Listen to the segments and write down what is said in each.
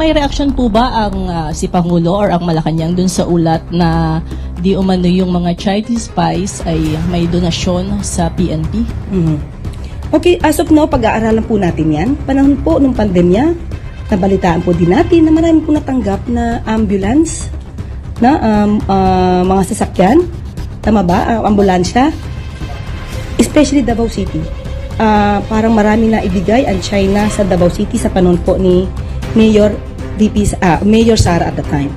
May reaction po ba ang si Pangulo or ang Malacanang dun sa ulat na di umano yung mga Chinese spies ay may donasyon sa PNP? Okay, as of now, pag-aaralan po natin yan. Panahon po ng pandemya, nabalitaan po din natin na marami po natanggap na ambulance, na mga sasakyan, tama ba? Ambulansya, especially Davao City. Parang marami na ibigay ang China sa Davao City sa panahon po ni Mayor Sara at the time.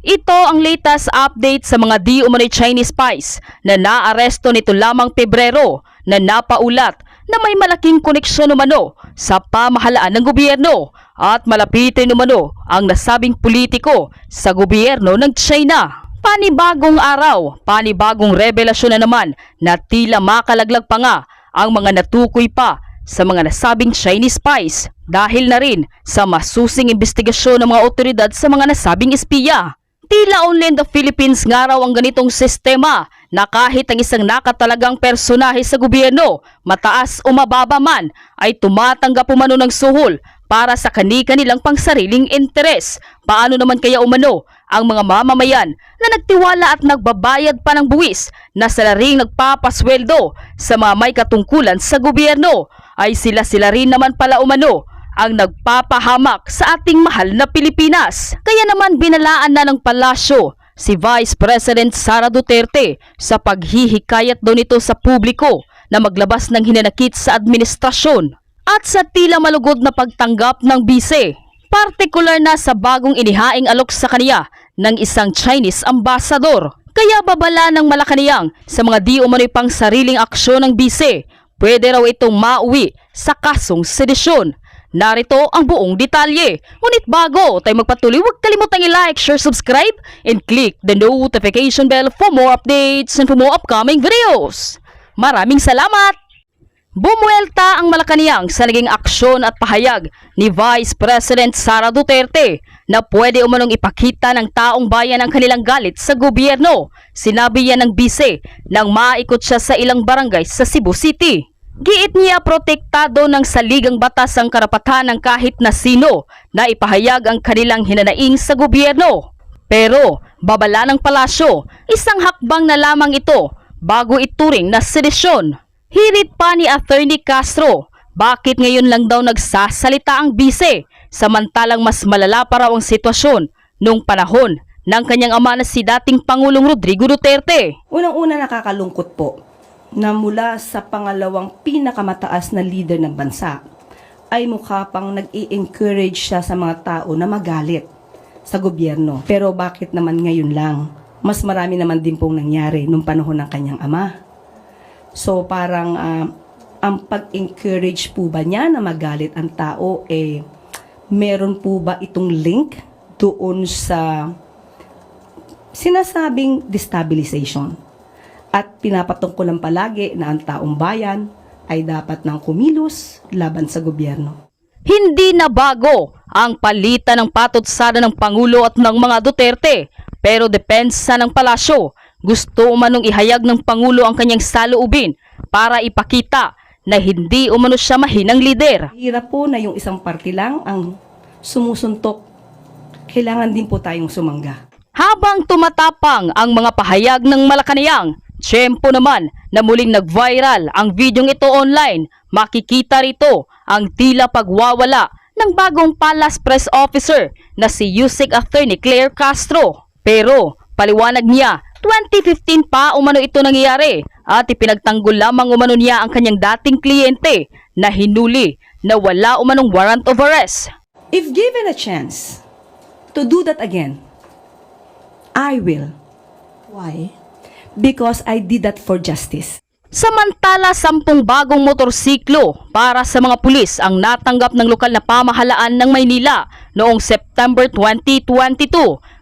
Ito ang latest update sa mga di umano'y Chinese spies na naaresto nito lamang Pebrero na napaulat na may malaking koneksyon umano sa pamahalaan ng gobyerno at malapitin umano ang nasabing politiko sa gobyerno ng China. Panibagong araw, panibagong revelasyon na naman na tila makalaglag pa nga ang mga natukoy pa sa mga nasabing Chinese spies dahil na rin sa masusing investigasyon ng mga otoridad sa mga nasabing espiya. Tila only in the Philippines nga raw ang ganitong sistema na kahit ang isang nakatalagang personahe sa gobyerno, mataas o mababa man, ay tumatanggap umano ng suhol para sa kani-kanilang pangsariling interes. Paano naman kaya umano ang mga mamamayan na nagtiwala at nagbabayad pa ng buwis na salaring nagpapasweldo sa mga may katungkulan sa gobyerno, ay sila rin naman pala umano ang nagpapahamak sa ating mahal na Pilipinas. Kaya naman binalaan na ng palasyo si Vice President Sara Duterte sa paghihikayat daw nito sa publiko na maglabas ng hinanakit sa administrasyon at sa tila malugod na pagtanggap ng bise, partikular na sa bagong inihaing alok sa kaniya ng isang Chinese ambassador. Kaya babala ng Malacanang sa mga di umano'y pang sariling aksyon ng bise, pwede raw itong mauwi sa kasong sedisyon. Narito ang buong detalye. Ngunit bago tayo magpatuloy, huwag kalimutang i-like, share, subscribe, and click the notification bell for more updates and for more upcoming videos. Maraming salamat! Bumuelta ang Malacanang sa naging aksyon at pahayag ni Vice President Sara Duterte na pwede umanong ipakita ng taong bayan ang kanilang galit sa gobyerno. Sinabi yan ng bise nang maikot siya sa ilang barangay sa Cebu City. Giit niya protektado ng saligang batas ang karapatan ng kahit na sino na ipahayag ang kanilang hinanaing sa gobyerno. Pero babala ng palasyo, isang hakbang na lamang ito bago ituring na sedisyon. Hirit pa ni Attorney Castro, bakit ngayon lang daw nagsasalita ang bise samantalang mas malala pa raw ang sitwasyon nung panahon ng kanyang ama na si dating Pangulong Rodrigo Duterte. Unang-una, nakakalungkot po na mula sa pangalawang pinakamataas na leader ng bansa ay mukha pang nag-i-encourage siya sa mga tao na magalit sa gobyerno. Pero bakit naman ngayon lang? Mas marami naman din pong nangyari nung panahon ng kanyang ama. So parang ang pag-encourage po ba niya na magalit ang tao, meron po ba itong link doon sa sinasabing destabilization? At pinapatungkulan palagi na ang taong bayan ay dapat nang kumilos laban sa gobyerno. Hindi na bago ang palitan ng patutsada ng Pangulo at ng mga Duterte, pero depensa ng palasyo, gusto umanong ihayag ng Pangulo ang kanyang saloobin para ipakita na hindi umano siya mahinang lider. Hirap po na yung isang party lang ang sumusuntok. Kailangan din po tayong sumangga. Habang tumatapang ang mga pahayag ng Malacanang, tiyempo naman na muling nag-viral ang videong ito online. Makikita rito ang tila pagwawala ng bagong Palace Press Officer na si Yusek Attorney Claire Castro. Pero paliwanag niya, 2015 pa umano ito nangyayari at ipinagtanggol lamang umano niya ang kanyang dating kliyente na hinuli na wala umanong warrant of arrest. If given a chance to do that again, I will. Why? Because I did that for justice. Samantala, 10 bagong motorsiklo para sa mga pulis ang natanggap ng lokal na pamahalaan ng Maynila noong September 2022.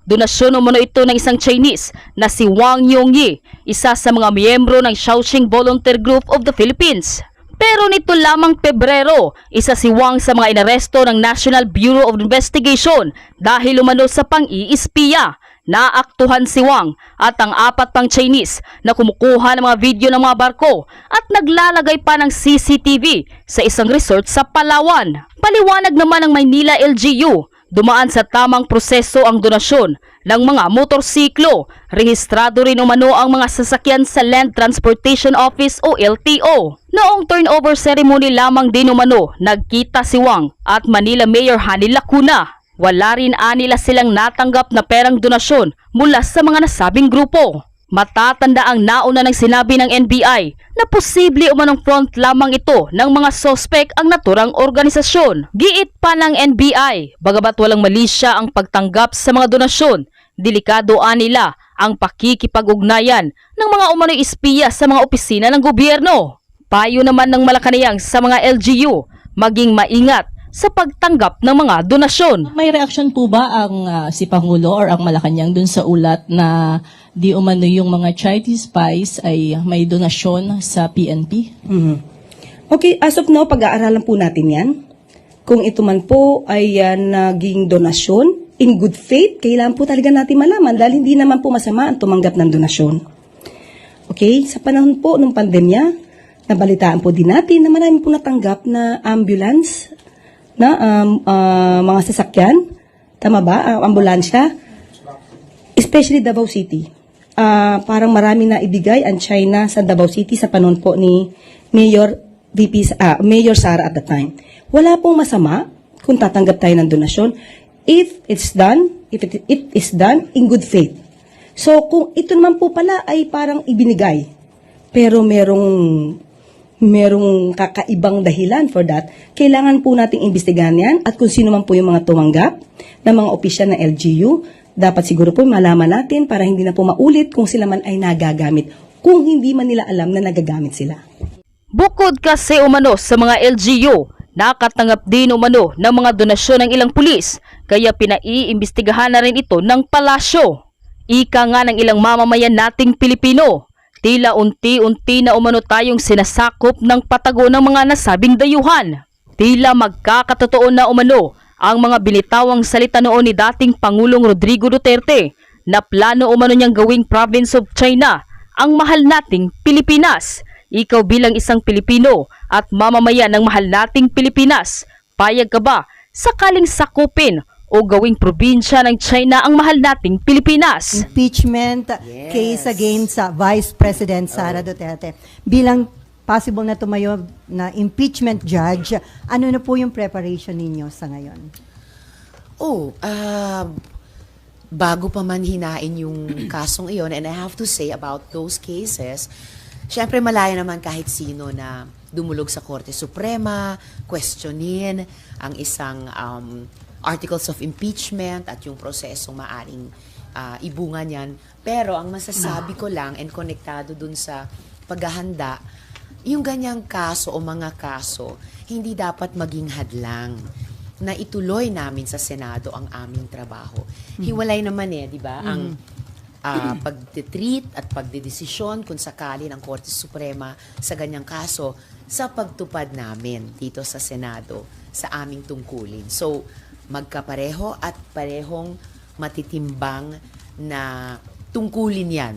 Donasyon umano ito ng isang Chinese na si Wang Yongyi, isa sa mga miyembro ng Shaoxing Volunteer Group of the Philippines. Pero nito lamang Pebrero, isa si Wang sa mga inaresto ng National Bureau of Investigation dahil umano sa pang-iispiya. Naaktuhan si Wang at ang 4 pang Chinese na kumukuha ng mga video ng mga barko at naglalagay pa ng CCTV sa isang resort sa Palawan. Paliwanag naman ng Maynila LGU, dumaan sa tamang proseso ang donasyon ng mga motorsiklo. Rehistrado rin umano ang mga sasakyan sa Land Transportation Office o LTO. Noong turnover ceremony lamang din umano, nagkita si Wang at Manila Mayor Hani Lacuna. Wala rin anila silang natanggap na perang donasyon mula sa mga nasabing grupo. Matatanda ang nauna ng sinabi ng NBI na posible umanong front lamang ito ng mga sospek ang naturang organisasyon. Giit pa ng NBI, bagamat walang mali siya ang pagtanggap sa mga donasyon, delikado nila ang pakikipag-ugnayan ng mga umano'y espiya sa mga opisina ng gobyerno. Payo naman ng Malacanang sa mga LGU, maging maingat sa pagtanggap ng mga donasyon. May reaction po ba ang si Pangulo or ang Malacanang dun sa ulat na di umano yung mga Chinese spies ay may donasyon sa PNP? Okay, as of now, pag-aaralan po natin yan. Kung ito man po ay naging donasyon, in good faith, kailangan po talaga natin malaman dahil hindi naman po masama ang tumanggap ng donasyon. Okay, sa panahon po ng pandemya, nabalitaan po din natin na marami po natanggap na ambulance, na mga sasakyan, tama ba? Ambulansya, especially Davao City. Parang marami na ibigay ang China sa Davao City sa panahon po ni Mayor Mayor Sara at the time. Wala pong masama kung tatanggap tayo ng donasyon if it is done in good faith. So kung ito naman po pala ay parang ibinigay, pero merong kakaibang dahilan for that, kailangan po nating imbestigahan yan at kung sino man po yung mga tumanggap ng mga opisyal ng LGU, dapat siguro po malaman natin para hindi na po maulit kung sila man ay nagagamit, kung hindi man nila alam na nagagamit sila. Bukod kasi umano sa mga LGU, nakatanggap din umano ng mga donasyon ng ilang pulis, kaya pinaiimbestigahan na rin ito ng palasyo. Ika nga ng ilang mamamayan nating Pilipino, tila unti-unti na umano tayong sinasakop ng patago ng mga nasabing dayuhan. Tila magkakatotoo na umano ang mga binitawang salita noon ni dating Pangulong Rodrigo Duterte na plano umano niyang gawing province of China ang mahal nating Pilipinas. Ikaw bilang isang Pilipino at mamamayan ng mahal nating Pilipinas, payag ka ba sakaling sakupin o gawing probinsya ng China ang mahal nating Pilipinas? Impeachment case against Vice President Sara Duterte. Bilang possible na tumayo na impeachment judge, ano na po yung preparation ninyo sa ngayon? Bago pa man hinain yung kasong iyon, and I have to say about those cases, syempre malaya naman kahit sino na dumulog sa Korte Suprema, questionin ang isang articles of impeachment at yung prosesong maaring ibunga niyan. Pero ang masasabi ko lang and konektado dun sa paghahanda, yung ganyang kaso o mga kaso, hindi dapat maging hadlang na ituloy namin sa Senado ang aming trabaho. Hiwalay naman di ba? Ang pagtitreat at pagdedesisyon kung sakali ng Korte Suprema sa ganyang kaso sa pagtupad namin dito sa Senado sa aming tungkulin. So, magkapareho at parehong matitimbang na tungkulin yan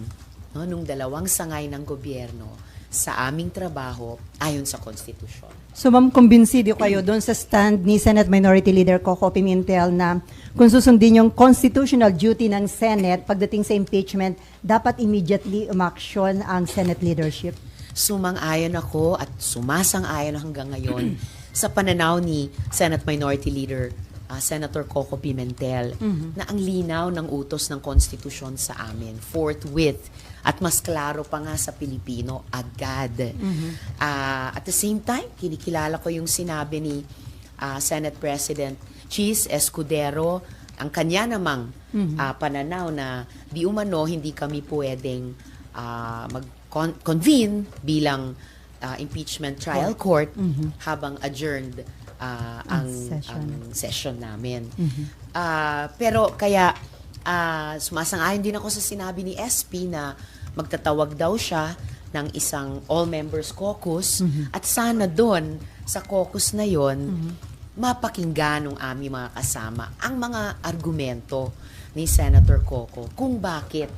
nung dalawang sangay ng gobyerno sa aming trabaho ayon sa konstitusyon. So ma'am, kumbinsido kayo doon sa stand ni Senate Minority Leader Coco Pimentel na kung susundin yung constitutional duty ng Senate pagdating sa impeachment, dapat immediately umaksyon ang Senate leadership? Sumang-ayon ako at sumasang-ayon hanggang ngayon sa pananaw ni Senate Minority Leader Senator Coco Pimentel na ang linaw ng utos ng konstitusyon sa amin forthwith at mas klaro pa nga sa Pilipino agad. At the same time, kinikilala ko yung sinabi ni Senate President Chis Escudero, ang kanya namang pananaw na di umano hindi kami pwedeng mag-convene bilang impeachment trial court habang adjourned ang session namin. Pero kaya sumasang-ayon din ako sa sinabi ni SP na magtatawag daw siya ng isang all-members caucus at sana doon sa caucus na yon mapakinggan ng aming mga kasama ang mga argumento ni Senator Coco kung bakit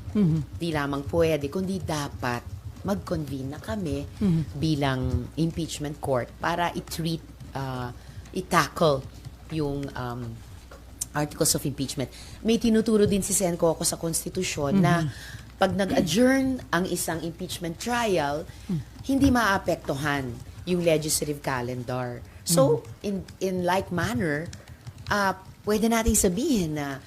di lamang pwede kundi dapat mag-convene na kami bilang impeachment court para i-tackle yung articles of impeachment. May tinuturo din si Sen Coco sa konstitusyon na pag nag-adjourn ang isang impeachment trial, hindi maapektuhan yung legislative calendar. So, in like manner, pwede nating sabihin na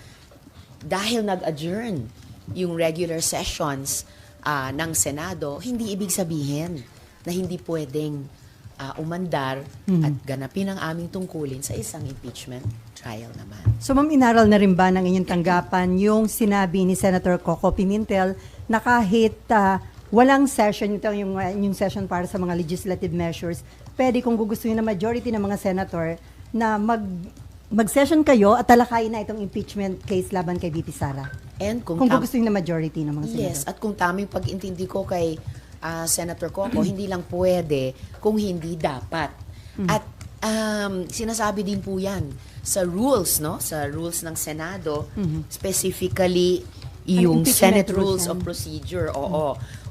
dahil nag-adjourn yung regular sessions ng Senado, hindi ibig sabihin na hindi pwedeng umandar at ganapin ang aming tungkulin sa isang impeachment trial naman. So ma'am, inaral na rin ba ng inyong tanggapan yung sinabi ni Senator Coco Pimentel na kahit walang session, ito yung session para sa mga legislative measures, pwede kung gugustuhin na majority ng mga senator na mag-session kayo at talakayin na itong impeachment case laban kay VP Sara? And Kung gugustuhin na majority ng mga senator. Yes, at kung taming pag-intindi ko kay Senator Coco, hindi lang pwede kung hindi dapat. At sinasabi din po yan sa rules, no? Sa rules ng Senado, specifically yung impeachment Senate rules Rules of yan. Procedure,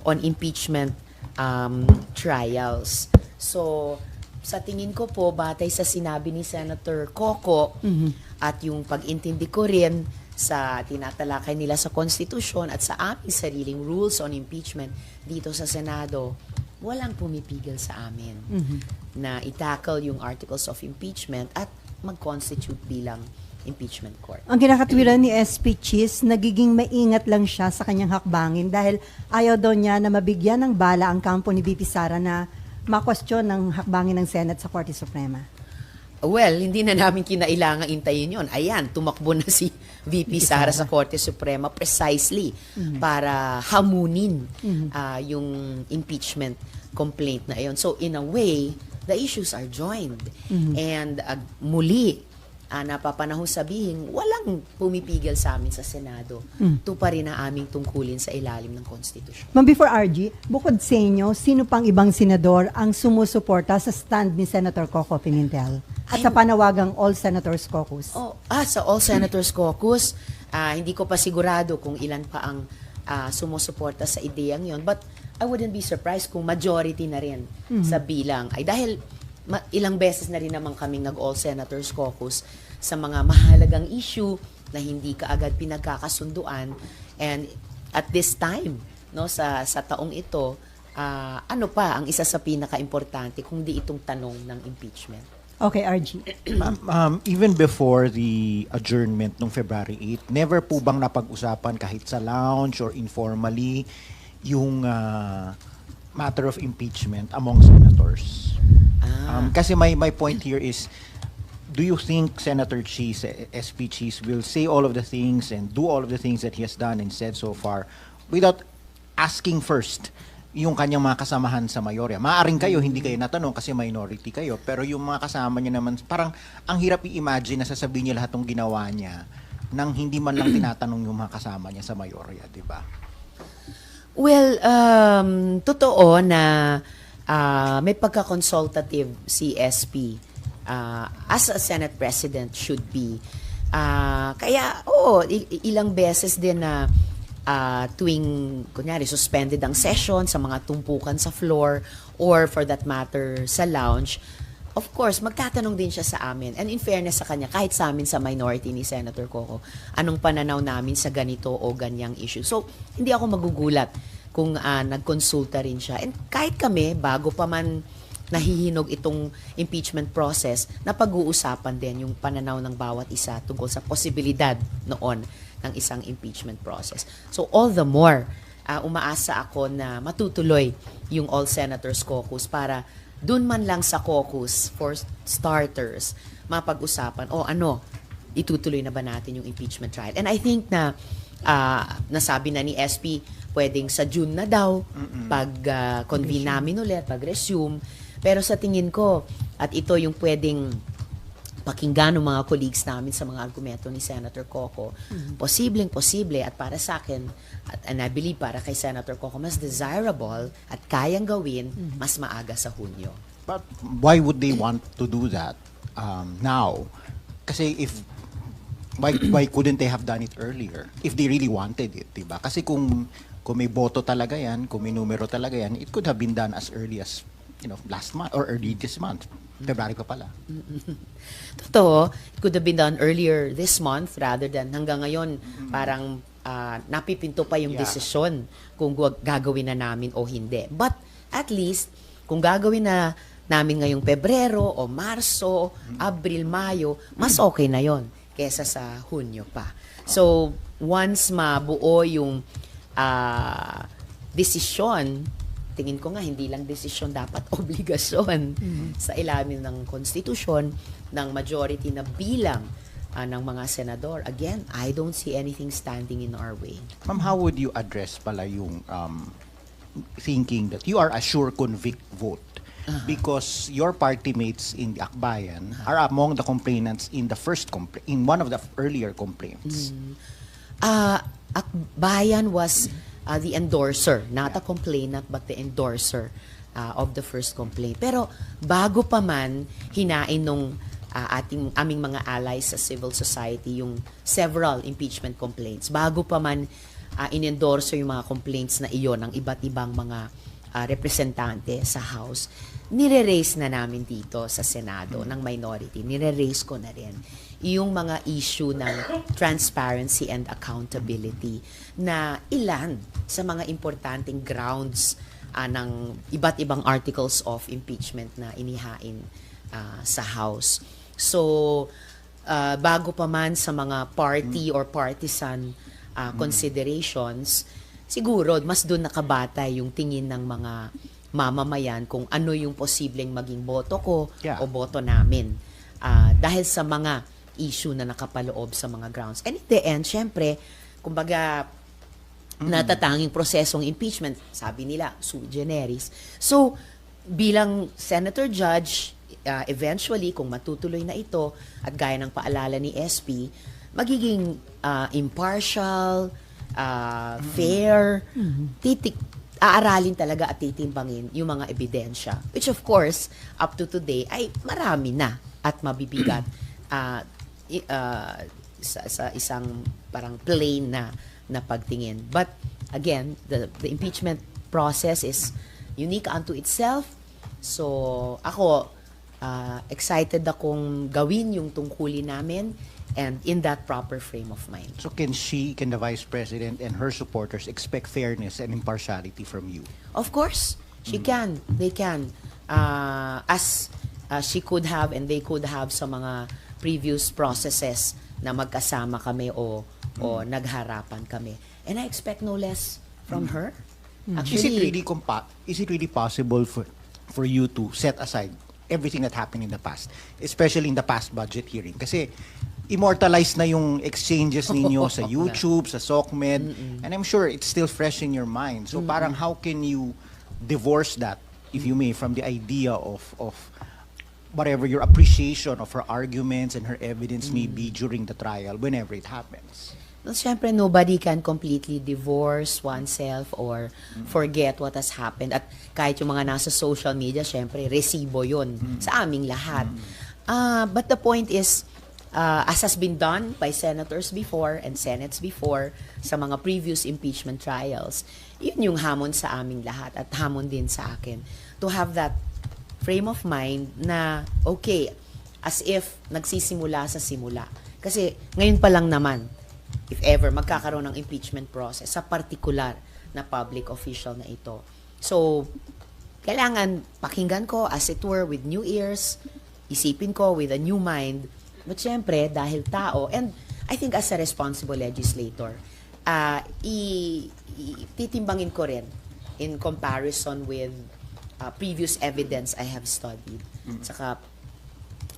on impeachment trials. So, sa tingin ko po, batay sa sinabi ni Senator Coco at yung pag-intindi ko rin sa tinatalakay nila sa konstitusyon at sa aming sariling rules on impeachment dito sa Senado, walang pumipigil sa amin na i-tackle yung articles of impeachment at mag-constitute bilang impeachment court. Ang kinakatwiran ni SP Cheese, nagiging maingat lang siya sa kanyang hakbangin dahil ayaw daw niya na mabigyan ng bala ang kampo ni VP Sara na makwestiyon ng hakbangin ng Senate sa Korte Suprema. Well, hindi na namin kinailangan intayin yun. Ayan, tumakbo na si VP Sara sa Korte Suprema precisely para hamunin yung impeachment complaint na yun. So, in a way, the issues are joined. And muli, napapanahon sabihin, walang pumipigil sa amin sa Senado. Ito pa rin ang aming tungkulin sa ilalim ng konstitusyon. Ma'am, before RG, bukod sa inyo, sino pang ibang senador ang sumusuporta sa stand ni Senator Coco Pimentel? At sa panawagang All Senators Caucus? Sa All Senators Caucus, hindi ko pa sigurado kung ilan pa ang sumusuporta sa ideyang yon. But I wouldn't be surprised kung majority na rin sa bilang. Ay dahil ilang beses na rin naman kaming nag-All Senators Caucus sa mga mahalagang issue na hindi kaagad pinagkakasunduan. And at this time, no, sa taong ito, ano pa ang isa sa pinaka-importante kung di itong tanong ng impeachment? Okay, RG. Even before the adjournment nung February 8, never po bang napag-usapan kahit sa lounge or informally yung matter of impeachment among senators? Kasi my point here is, do you think Senator Cheese, SP Cheese, will say all of the things and do all of the things that he has done and said so far without asking first yung kanyang mga kasamahan sa mayorya? Maaring kayo, hindi kayo natanong kasi minority kayo, pero yung mga kasama niya naman, parang ang hirap i-imagine na sasabihin niya lahat ng ginawa niya nang hindi man lang tinatanong yung mga kasama niya sa mayorya, di ba? Well, totoo na may pagka-consultative si SP as a Senate President should be. Kaya, ilang beses din na tuwing, kunyari, suspended ang session sa mga tumpukan sa floor or for that matter sa lounge, of course, magtatanong din siya sa amin. And in fairness sa kanya, kahit sa amin sa minority ni Senator Coco, anong pananaw namin sa ganito o ganyang issue. So, hindi ako magugulat kung nagkonsulta rin siya. And kahit kami, bago pa man nahihinog itong impeachment process, na pag-uusapan din yung pananaw ng bawat isa tungkol sa posibilidad noon ng isang impeachment process. So all the more, umaasa ako na matutuloy yung All Senators Caucus para dun man lang sa caucus for starters, mapag-usapan, itutuloy na ba natin yung impeachment trial? And I think na nasabi na ni SP, pwedeng sa June na daw, pag-convene namin ulit, pag-resume. Pero sa tingin ko, at ito yung pwedeng pakinggan ng mga colleagues namin sa mga argumento ni Senator Coco, posibleng-posible at para sa akin, and I believe para kay Senator Coco, mas desirable at kayang gawin mas maaga sa Hunyo. But why would they want to do that now? Kasi why couldn't they have done it earlier if they really wanted it, diba? Kasi kung may boto talaga yan, kung may numero talaga yan, it could have been done as early as last month or early this month. February pa pala. Totoo, it could have been done earlier this month rather than hanggang ngayon parang napipinto pa yung Yeah. desisyon kung gagawin na namin o hindi. But at least, kung gagawin na namin ngayong Pebrero o Marso, Abril, Mayo, mas okay na yon kesa sa Hunyo pa. So, once mabuo yung desisyon, tingin ko nga hindi lang desisyon, dapat obligasyon sa ilalim ng konstitusyon ng majority na bilang ng mga senador. Again, I don't see anything standing in our way. Ma'am, how would you address pala yung thinking that you are a sure convict vote because your party mates in the Akbayan are among the complainants in the in one of the earlier complaints? Akbayan was the endorser, not a complainant but the endorser of the first complaint. Pero bago pa man hinain nung aming mga allies sa civil society yung several impeachment complaints, bago pa man in-endorse yung mga complaints na iyon ng iba't ibang mga representante sa House, nire-raise na namin dito sa Senado ng minority. Nire-raise ko na rin yung mga issue ng transparency and accountability na ilan sa mga importanteng grounds ng iba't ibang articles of impeachment na inihain sa House. So, bago pa man sa mga party or partisan considerations, siguro mas doon nakabatay yung tingin ng mga mamamayan kung ano yung posibleng maging boto ko Yeah. o boto namin. Dahil sa mga issue na nakapaloob sa mga grounds. And in the end, syempre, kumbaga, natatanging prosesong impeachment, sabi nila, sui generis. So, bilang senator judge, eventually, kung matutuloy na ito, at gaya ng paalala ni SP, magiging impartial, fair, aaralin talaga at titimbangin yung mga ebidensya. Which of course, up to today, ay marami na at mabibigat sa isang parang plain na pagtingin. But again, the impeachment process is unique unto itself. So ako, excited akong gawin yung tungkulin namin and in that proper frame of mind. So can the Vice President and her supporters expect fairness and impartiality from you? Of course, she can. They can. As she could have and they could have sa mga previous processes na magkasama kami o nagharapan kami. And I expect no less from her. Is it Actually, really possible for you to set aside everything that happened in the past, especially in the past budget hearing? Kasi immortalize na yung exchanges ninyo sa YouTube, sa SOCMED, and I'm sure it's still fresh in your mind. So parang how can you divorce that, if you may, from the idea of whatever your appreciation of her arguments and her evidence may be during the trial, whenever it happens? well, syempre, nobody can completely divorce oneself or forget what has happened. At kahit yung mga nasa social media, syempre, resibo yun sa aming lahat. But the point is, as has been done by senators before and senates before sa mga previous impeachment trials, yun yung hamon sa aming lahat at hamon din sa akin. To have that frame of mind na, okay, as if nagsisimula sa simula. Kasi ngayon pa lang naman, if ever, magkakaroon ng impeachment process sa particular na public official na ito. So, kailangan pakinggan ko, as it were, with new ears, isipin ko with a new mind. But syempre, dahil tao, and I think as a responsible legislator, titimbangin ko rin in comparison with previous evidence I have studied. Saka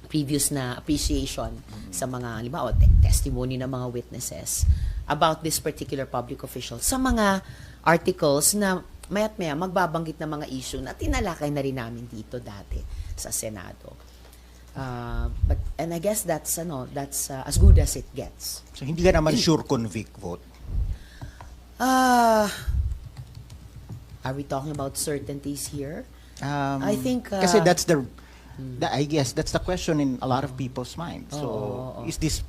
previous na appreciation sa mga, halimbawa, testimony ng mga witnesses about this particular public official sa mga articles na maya't maya magbabanggit ng mga issue na tinalakay na rin namin dito dati sa Senado. And I guess that's as good as it gets. So hindi ka naman sure convict vote? Are we talking about certainties here? I think kasi that's I guess that's the question in a lot of people's minds. So is this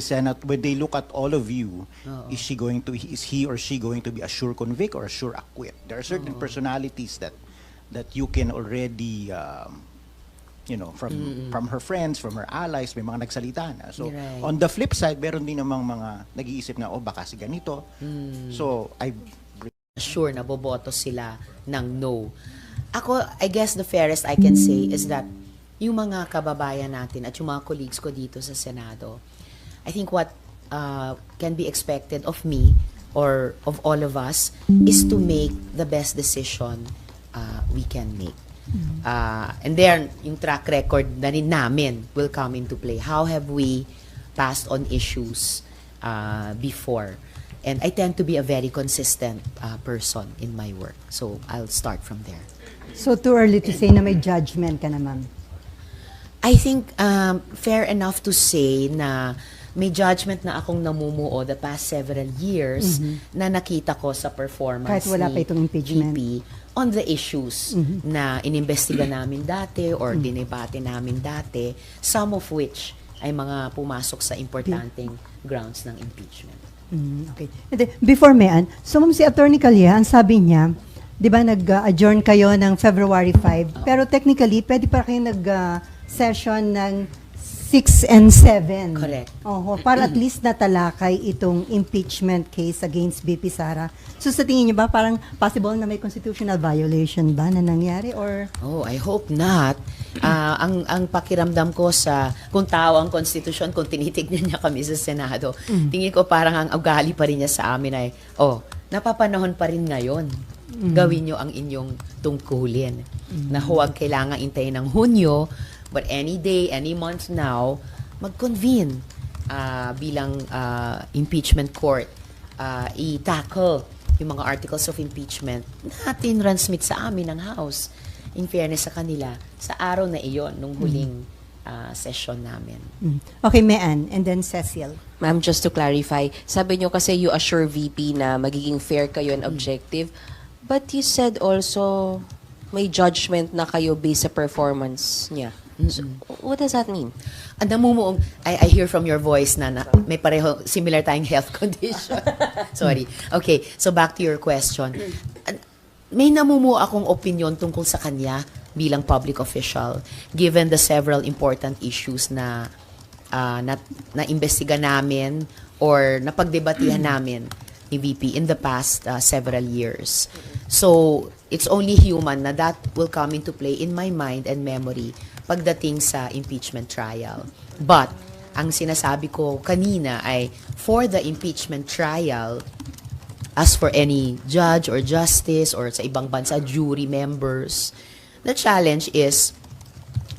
Senate, when they look at all of you, is he or she going to be a sure convict or a sure acquit? There are certain personalities that that you can already from her friends, from her allies, may mga nagsalita na. So Right. on the flip side, meron din namang mga nag-iisip na baka si ganito. So Sure na boboto sila ng no. Ako, I guess the fairest I can say is that yung mga kababayan natin at yung mga colleagues ko dito sa Senado, I think what can be expected of me or of all of us is to make the best decision we can make. And then, yung track record na rin namin will come into play. How have we passed on issues before? And I tend to be a very consistent person in my work. So, I'll start from there. So too early to say na may judgment ka na, ma'am. I think fair enough to say na may judgment na akong namumuo the past several years na nakita ko sa performance Kahit wala ni pa itong impeachment. VP on the issues na inimbestiga namin dati or dinebate namin dati, some of which ay mga pumasok sa importanteng grounds ng impeachment. Okay. And then, before Mayan, so ma'am, si Attorney Calleja, ang sabi niya, di ba nag-adjourn kayo ng February 5, pero technically, pwede pa kayo nag-session ng 6 and 7. Correct. Oho, para at least natalakay itong impeachment case against BP Sara. So sa tingin niyo ba, parang possible na may constitutional violation ba na nangyari? Or Oh, I hope not. Ang pakiramdam ko sa kung tao ang konstitusyon, kung tinitignan niya kami sa Senado, tingin ko parang ang ugali pa rin niya sa amin ay, napapanahon pa rin ngayon. Gawin niyo ang inyong tungkulin. Na huwag kailangang intayin ng Hunyo, but any day, any month now, mag-convene bilang impeachment court, i-tackle yung mga articles of impeachment na tinransmit sa amin ng House. In fairness sa kanila, sa araw na iyon, nung huling session namin. Okay, Mayan, and then Cecil. Ma'am, just to clarify, sabi nyo kasi you assure VP na magiging fair kayo and objective, but you said also may judgment na kayo based sa performance niya. So, what does that mean? Ang namumuong, I hear from your voice na may pareho, similar tayong health condition. Sorry. Okay, so back to your question. May namumuo akong opinion tungkol sa kanya bilang public official, given the several important issues na imbestiga namin or napagdebatihan namin ni VP in the past several years. So, it's only human na that will come into play in my mind and memory pagdating sa impeachment trial. But, ang sinasabi ko kanina ay for the impeachment trial, as for any judge or justice or sa ibang bansa, jury members, the challenge is,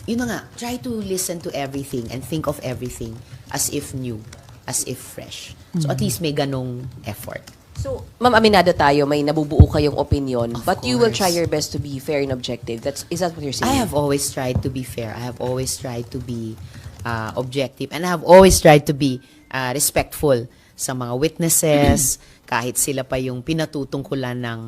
yun na nga, try to listen to everything and think of everything as if new, as if fresh. So at least may ganong effort. So, Ma'am, aminado tayo, may nabubuo kayong opinion, Of but you will course. try your best to be fair and objective. Is that what you're saying? I have always tried to be fair. I have always tried to be objective. And I have always tried to be respectful sa mga witnesses, kahit sila pa yung pinatutungkulan ng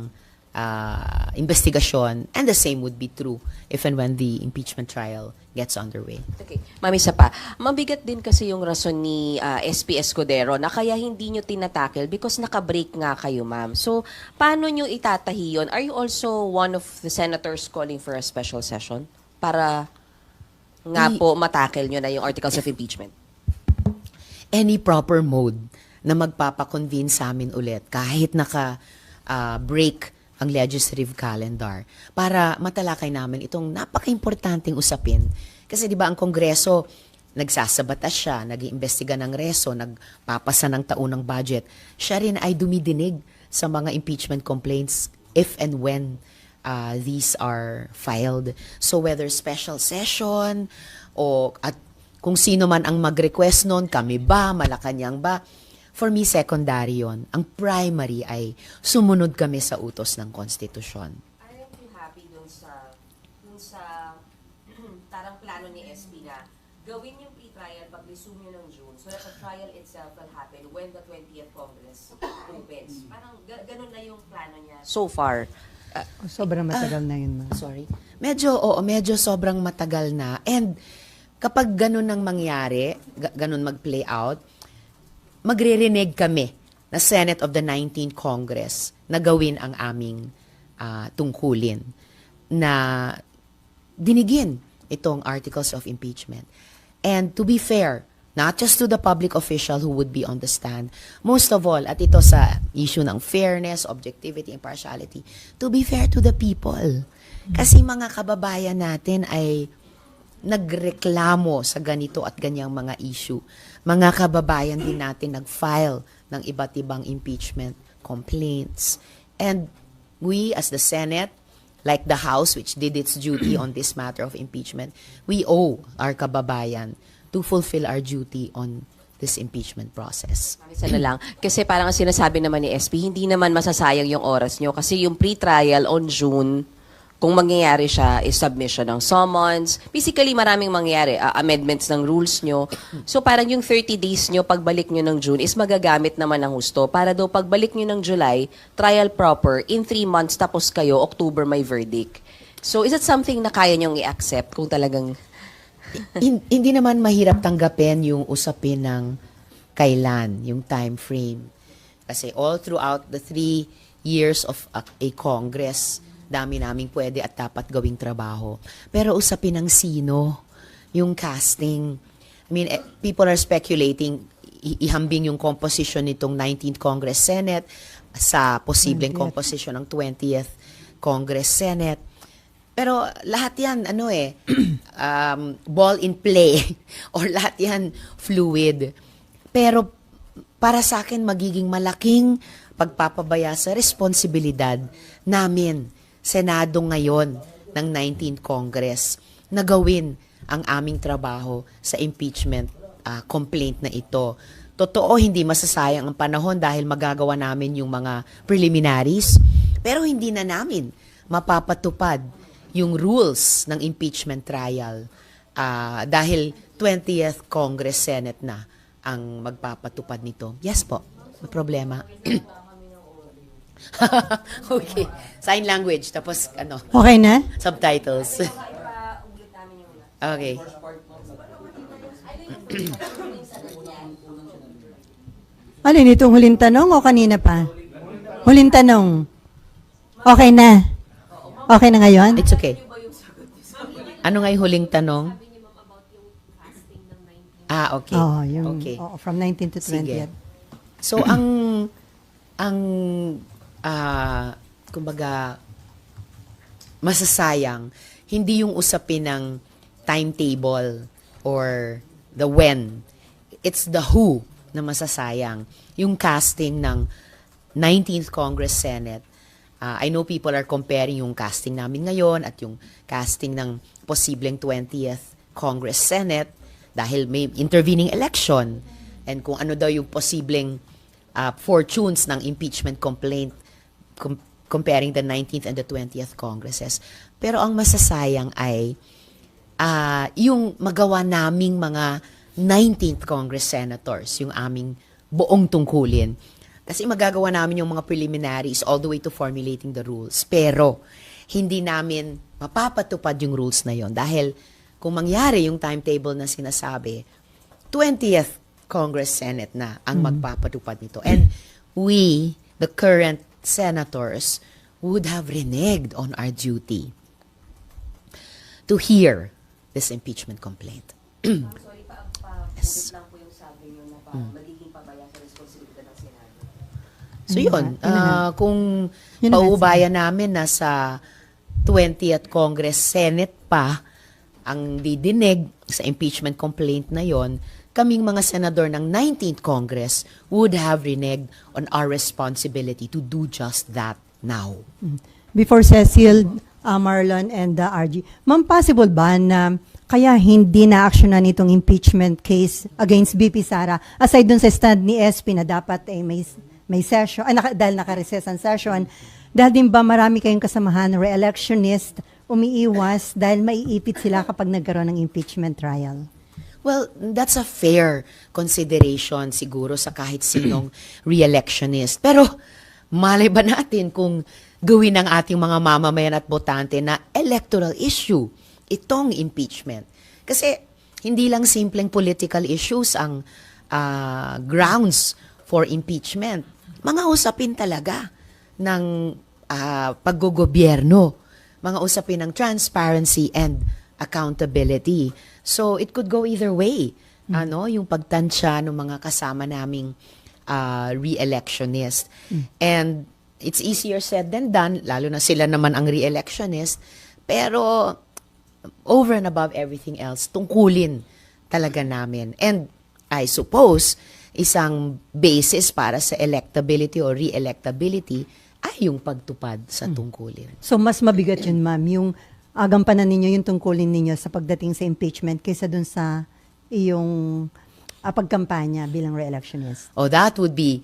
investigasyon. And the same would be true if and when the impeachment trial gets underway. Okay. Ma'am, isa pa. Mabigat din kasi yung rason ni SP Escudero na kaya hindi nyo tinatackle because naka-break nga kayo, ma'am. So, paano nyo itatahi yun? Are you also one of the senators calling for a special session para nga po matackle nyo na yung articles of impeachment? Any proper mode na magpapakonvene sa amin ulit kahit naka-break ang legislative calendar para matalakay namin itong napaka-importanting usapin. Kasi di ba ang Kongreso, nagsasabatas siya, nag-iimbestiga ng reso, nagpapasa ng taunang budget. Siya rin ay dumidinig sa mga impeachment complaints if and when these are filed. So whether special session o at kung sino man ang mag-request nun, kami ba, Malacanang ba, for me, secondary yun. Ang primary ay sumunod kami sa utos ng konstitusyon. Aren't you happy dun sa tarang plano ni SP na gawin yung pre-trial pag-resume nyo ng June so that the trial itself will happen when the 20th Congress opens? Parang ganun na yung plano niya. So far. Sobrang matagal na yun, ma'am. Sorry. Medyo sobrang matagal na. And kapag ganun ang mangyari, ganun mag-play out, magre-renege kami na Senate of the 19th Congress na gawin ang aming tungkulin. na dinigin itong articles of impeachment. And to be fair, not just to the public official who would be on the stand, most of all, at ito sa issue ng fairness, objectivity, impartiality, to be fair to the people. Kasi mga kababayan natin ay nagreklamo sa ganito at ganyang mga issue. Mga kababayan din natin nag-file ng iba't ibang impeachment complaints. And we as the Senate, like the House which did its duty on this matter of impeachment, we owe our kababayan to fulfill our duty on this impeachment process. Isa na lang. Kasi parang ang sinasabi naman ni SP, hindi naman masasayang yung oras nyo. Kasi yung pre-trial on June, kung mangyayari siya, is submission ng summons. Basically, maraming mangyayari. Amendments ng rules nyo. So parang yung 30 days nyo, pagbalik nyo ng June, is magagamit naman ng husto. Para daw pagbalik nyo ng July, trial proper, in 3 months, tapos kayo, October may verdict. So is it something na kaya nyong i-accept kung talagang... Hindi naman mahirap tanggapin yung usapin ng kailan, yung time frame. Kasi all throughout the 3 years of a Congress, dami naming pwede at dapat gawing trabaho. Pero usapin ng sino, yung casting. I mean, people are speculating, ihambing yung composition nitong 19th Congress Senate sa posibleng composition ng 20th Congress Senate. Pero lahat yan, ball in play or lahat yan fluid. Pero para sa akin, magiging malaking pagpapabaya sa responsibilidad namin, Senado ngayon ng 19th Congress, na gawin ang aming trabaho sa impeachment complaint na ito. Totoo, hindi masasayang ang panahon dahil magagawa namin yung mga preliminaries, pero hindi na namin mapapatupad yung rules ng impeachment trial dahil 20th Congress Senate na ang magpapatupad nito. Yes po, may problema. Okay. Sign language, tapos Okay na? subtitles. Okay. Alin itong huling tanong o kanina pa? Huling tanong. Okay na? Okay na ngayon? It's okay. Ano nga yung huling tanong? Okay. Okay. From 19 to 20. Sige. So, kumbaga, masasayang, hindi yung usapin ng timetable or the when. It's the who na masasayang. Yung casting ng 19th Congress Senate. I know people are comparing yung casting namin ngayon at yung casting ng posibleng 20th Congress Senate dahil may intervening election and kung ano daw yung posibleng fortunes ng impeachment complaint comparing the 19th and the 20th Congresses. Pero ang masasayang ay yung magawa naming mga 19th Congress Senators, yung aming buong tungkulin. Kasi magagawa namin yung mga preliminaries all the way to formulating the rules. Pero hindi namin mapapatupad yung rules na yon dahil kung mangyari yung timetable na sinasabi, 20th Congress Senate na ang magpapatupad nito. And we, the current senators, would have reneged on our duty to hear this impeachment complaint. Sorry, yes. lang po yung sabi nyo na magiging pabaya sa responsibilidad ng Senado. So yun, kung pauubayan namin na sa 20th Congress Senate pa ang didinig sa impeachment complaint na yon, kaming mga senador ng 19th Congress would have reneged on our responsibility to do just that now. Before Cecil, Marlon, and RG, ma'am, possible ba na kaya hindi na-actionan itong impeachment case against BP Sara aside dun sa stand ni SP na dapat ay may session, dahil naka-recess ang session, dahil din ba marami kayong kasamahan, re-electionist, umiiwas dahil maiipit sila kapag nagkaroon ng impeachment trial? Well, that's a fair consideration siguro sa kahit sinong re-electionist. Pero malay ba natin kung gawin ng ating mga mamamayan at botante na electoral issue itong impeachment? Kasi hindi lang simpleng political issues ang grounds for impeachment. Mga usapin talaga ng paggogobyerno. mga usapin ng transparency and accountability. So it could go either way. Yung pagtansya ng mga kasama naming re-electionist. And it's easier said than done, lalo na sila naman ang re-electionist. Pero over and above everything else, tungkulin talaga namin. And I suppose, isang basis para sa electability or re-electability ay yung pagtupad sa tungkulin. So mas mabigat yun, ma'am, yung agampanan ninyo, yung tungkulin ninyo sa pagdating sa impeachment kaysa dun sa iyong pagkampanya bilang re-electionist. Oh, that would be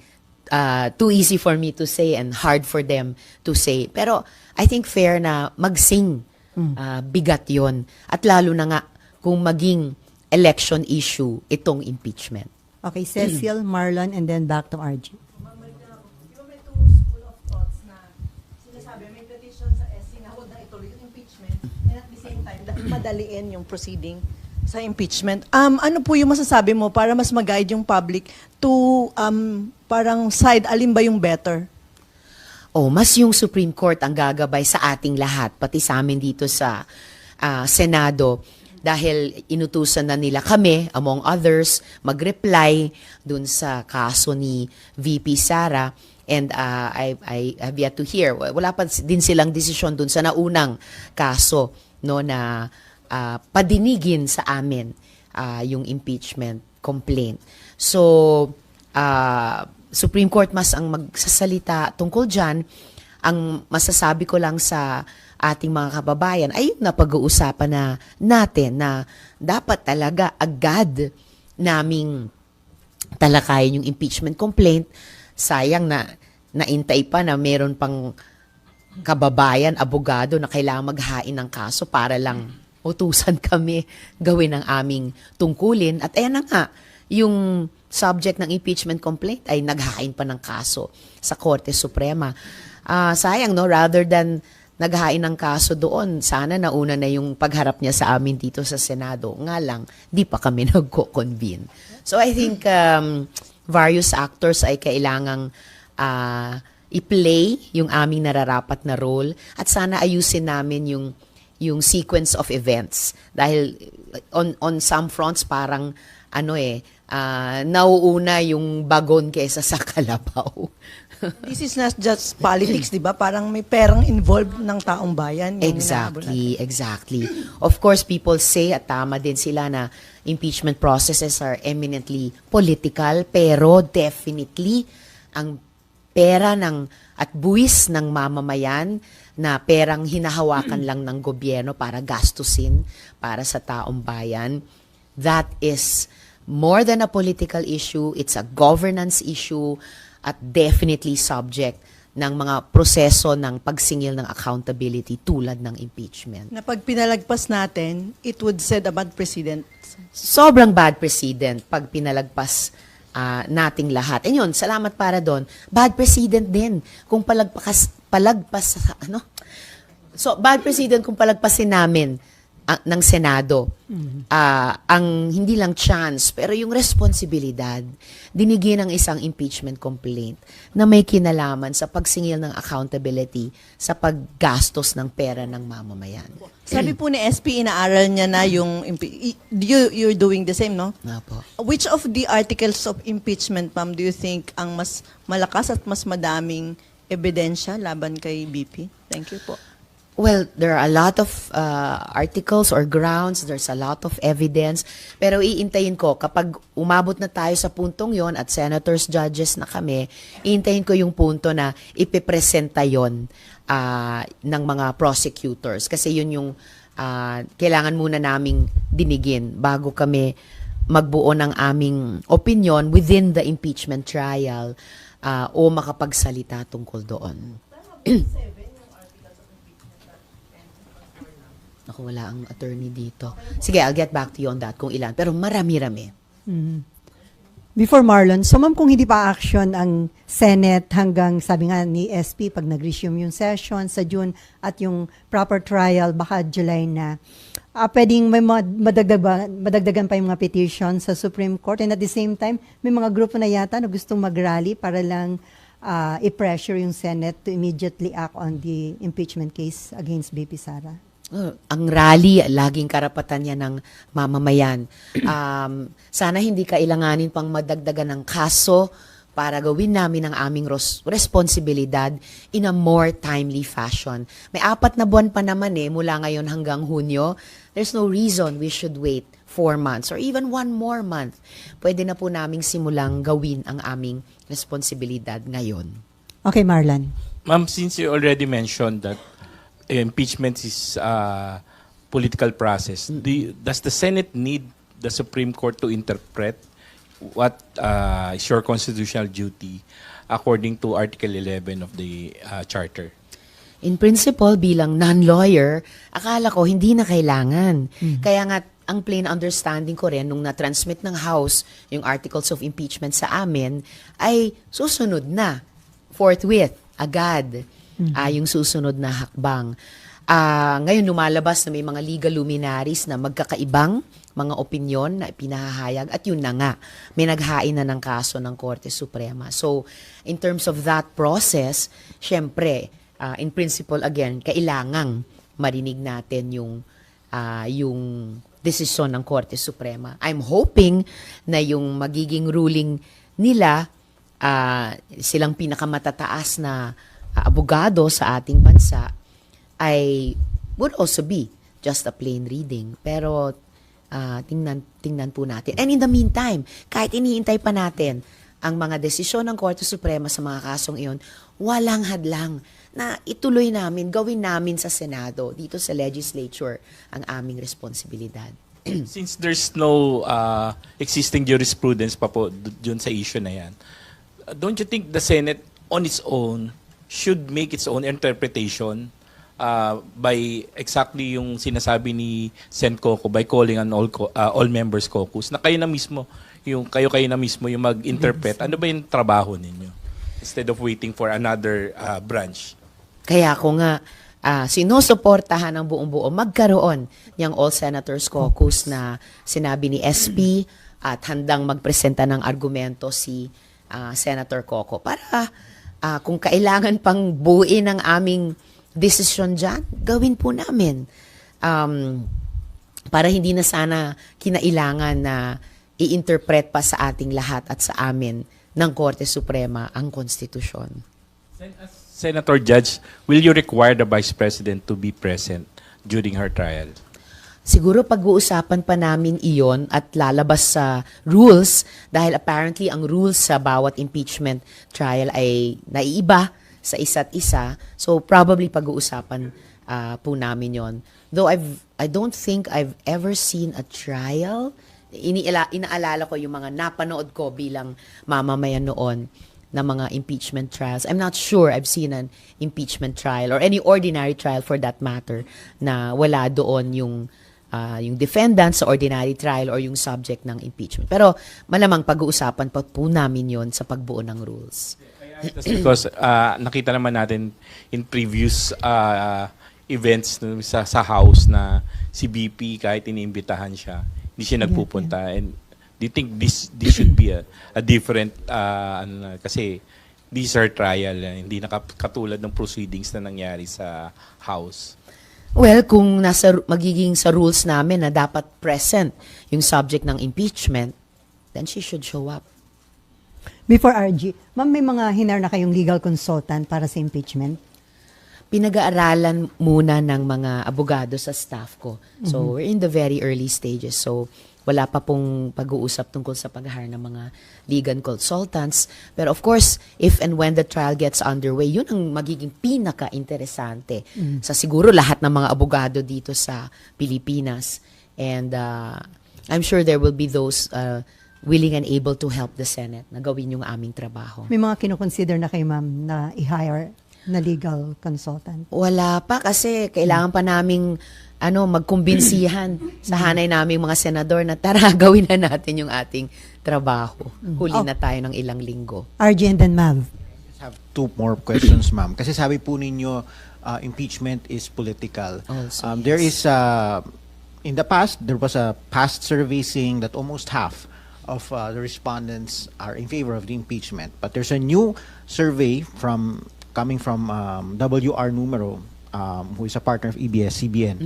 too easy for me to say and hard for them to say. Pero I think fair na magsing bigat yon. At lalo na nga kung maging election issue itong impeachment. Okay, Cecil, Marlon, and then back to RG. Madaliin yung proceeding sa impeachment. Ano po yung masasabi mo para mas mag-guide yung public to parang side, alin ba yung better? Mas yung Supreme Court ang gagabay sa ating lahat, pati sa amin dito sa Senado, dahil inutusan na nila kami, among others, mag-reply dun sa kaso ni VP Sara. And I have yet to hear. Wala pa din silang desisyon dun sa naunang kaso, no, na padinigin sa amin yung impeachment complaint. So, Supreme Court mas ang magsasalita tungkol dyan. Ang masasabi ko lang sa ating mga kababayan ay yung napag-uusapan na natin na dapat talaga agad naming talakayin yung impeachment complaint. Sayang na naintay pa na meron pang kababayan, abogado na kailangan maghain ng kaso para lang utusan kami gawin ang aming tungkulin. At ayan na nga, yung subject ng impeachment complaint ay naghain pa ng kaso sa Korte Suprema. Sayang, no? Rather than naghain ng kaso doon, sana nauna na yung pagharap niya sa amin dito sa Senado. Nga lang, di pa kami nagko-convene. So I think various actors ay kailangang i-play yung aming nararapat na role at sana ayusin namin yung sequence of events. Dahil on some fronts parang nauuna yung bagon kaysa sa kalabaw. This is not just politics, di ba? Parang may perang involved ng taong bayan. Yung hinahabol natin. Exactly. Of course, people say, at tama din sila na impeachment processes are eminently political, pero definitely ang pera at buwis ng mamamayan na perang hinahawakan lang ng gobyerno para gastusin para sa taong bayan, that is more than a political issue, it's a governance issue at definitely subject ng mga proseso ng pagsingil ng accountability tulad ng impeachment. Na pag pinalagpas natin, it would set a bad precedent. Sobrang bad precedent pag pinalagpas nating lahat. And yun, salamat para doon. Bad precedent din kung So, bad precedent kung palagpasin namin ng Senado. Ang hindi lang chance, pero yung responsibilidad, dinigyan ng isang impeachment complaint na may kinalaman sa pagsingil ng accountability sa paggastos ng pera ng mamamayan. Sabi po ni SP, inaaral niya na yung you're doing the same, no? Apo. Which of the articles of impeachment, ma'am, do you think ang mas malakas at mas madaming ebidensya laban kay BP? Thank you po. Well, there are a lot of articles or grounds, there's a lot of evidence, pero iintayin ko kapag umabot na tayo sa puntong yon at senators, judges na kami, iintayin ko yung punto na ipipresenta yon ng mga prosecutors kasi yun yung kailangan muna naming dinigin bago kami magbuo ng aming opinion within the impeachment trial o makapagsalita tungkol doon. Ako, wala ang attorney dito. Sige, I'll get back to you on that kung ilan. Pero marami-rami. Before Marlon, so ma'am, kung hindi pa action ang Senate hanggang, sabi nga ni SP, pag nag-resume yung session sa June at yung proper trial, baka July na, pwedeng may madagdagan pa yung mga petition sa Supreme Court and at the same time, may mga grupo na yata na gustong mag-rally para lang i-pressure yung Senate to immediately act on the impeachment case against BP Sara? Ang rally, laging karapatan yan ng mamamayan. Sana hindi kailanganin pang madagdagan ng kaso para gawin namin ang aming responsibilidad in a more timely fashion. May 4 na buwan pa naman mula ngayon hanggang Hunyo. There's no reason we should wait 4 months or even 1 more month. Pwede na po naming simulang gawin ang aming responsibilidad ngayon. Okay, Marlon. Ma'am, since you already mentioned that impeachment is a political process, does the Senate need the Supreme Court to interpret what is your constitutional duty according to Article 11 of the Charter? In principle, bilang non-lawyer, akala ko hindi na kailangan. Kaya nga, ang plain understanding ko rin, nung na-transmit ng House yung articles of impeachment sa amin, ay susunod na, forthwith, agad, yung susunod na hakbang. Ngayon, lumalabas na may mga legal luminaries na magkakaibang mga opinyon na pinahahayag at yun na nga, may naghain na ng kaso ng Korte Suprema. So, in terms of that process, syempre, in principle, again, kailangang marinig natin yung desisyon ng Korte Suprema. I'm hoping na yung magiging ruling nila, silang pinakamatataas na abogado sa ating bansa, ay would also be just a plain reading. Pero tingnan po natin. And in the meantime, kahit inihintay pa natin ang mga desisyon ng Korte Suprema sa mga kasong iyon, walang hadlang na ituloy namin, gawin namin sa Senado, dito sa legislature, ang aming responsibilidad. Since there's no existing jurisprudence pa po dun sa issue na yan, don't you think the Senate on its own should make its own interpretation by exactly yung sinasabi ni Sen Coco, by calling an all members caucus, na kayo na mismo yung mag-interpret? Ano ba yung trabaho ninyo instead of waiting for another branch? Kaya ako nga sinusuportahan ng buong-buo magkaroon niyang All Senators Caucus na sinabi ni SP at handang magpresenta ng argumento si Senator Coco para kung kailangan pang buuin ang aming desisyon dyan, gawin po namin. Para hindi na sana kinailangan na i-interpret pa sa ating lahat at sa amin ng Korte Suprema ang konstitusyon. Senator Judge, will you require the Vice President to be present during her trial? Siguro pag-uusapan pa namin iyon at lalabas sa rules dahil apparently ang rules sa bawat impeachment trial ay naiiba sa isa't isa. So probably pag-uusapan po namin yon. Though I don't think I've ever seen a trial. Inaalala ko yung mga napanood ko bilang mamamayan noon na mga impeachment trials. I'm not sure I've seen an impeachment trial or any ordinary trial for that matter na wala doon yung defendant sa ordinary trial or yung subject ng impeachment. Pero malamang pag-uusapan pa po namin yon sa pagbuo ng rules. That's because nakita naman natin in previous events sa House na si BP kahit iniimbitahan siya, hindi siya nagpupunta. And do you think this should be a different kasi these are trial, hindi nakatulad ng proceedings na nangyari sa House? Well, kung magiging sa rules namin na dapat present yung subject ng impeachment, then she should show up. Before RG, ma'am, may mga hinar na kayong legal consultant para sa impeachment? Pinag-aaralan muna ng mga abogado sa staff ko. So, we're in the very early stages. So, wala pa pong pag-uusap tungkol sa pag-hire ng mga legal consultants. Pero of course, if and when the trial gets underway, yun ang magiging pinaka-interesante sa siguro lahat ng mga abogado dito sa Pilipinas. And I'm sure there will be those willing and able to help the Senate na gawin yung aming trabaho. May mga kinoconsider na kayo, ma'am, na i-hire na legal consultant? Wala pa kasi kailangan pa naming magkumbinsihan sa hanay naming mga senador na tara, gawin na natin yung ating trabaho. Huli na tayo ng ilang linggo. RG and then Mav. I have 2 more questions, ma'am. Kasi sabi po ninyo, impeachment is political. Also, There is, in the past, there was a past survey saying that almost half of the respondents are in favor of the impeachment. But there's a new survey coming from WR Numero, who is a partner of EBS-CBN,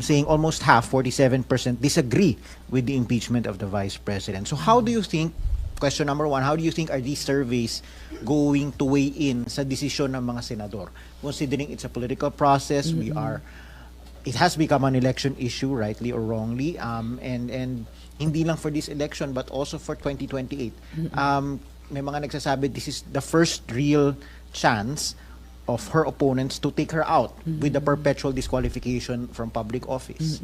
saying almost half, 47%, disagree with the impeachment of the Vice President. So how do you think, question number one, how do you think are these surveys going to weigh in sa desisyon ng mga senador? Considering it's a political process, it has become an election issue, rightly or wrongly, and hindi lang for this election but also for 2028. May mga nagsasabi this is the first real chance of her opponents to take her out with the perpetual disqualification from public office.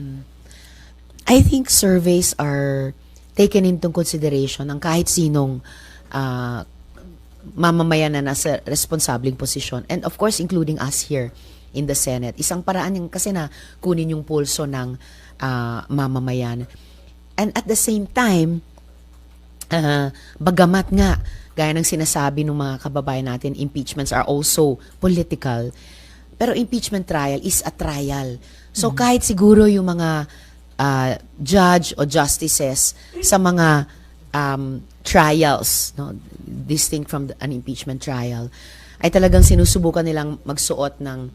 I think surveys are taken into consideration ng kahit sinong mamamayan na nasa responsabling posisyon. And of course, including us here in the Senate. Isang paraan yung kasi na kunin yung pulso ng mamamayan. And at the same time, bagamat nga, gaya ng sinasabi ng mga kababayan natin, impeachments are also political. Pero impeachment trial is a trial. So kahit siguro yung mga judge o justices sa mga trials, no, distinct from an impeachment trial, ay talagang sinusubukan nilang magsuot ng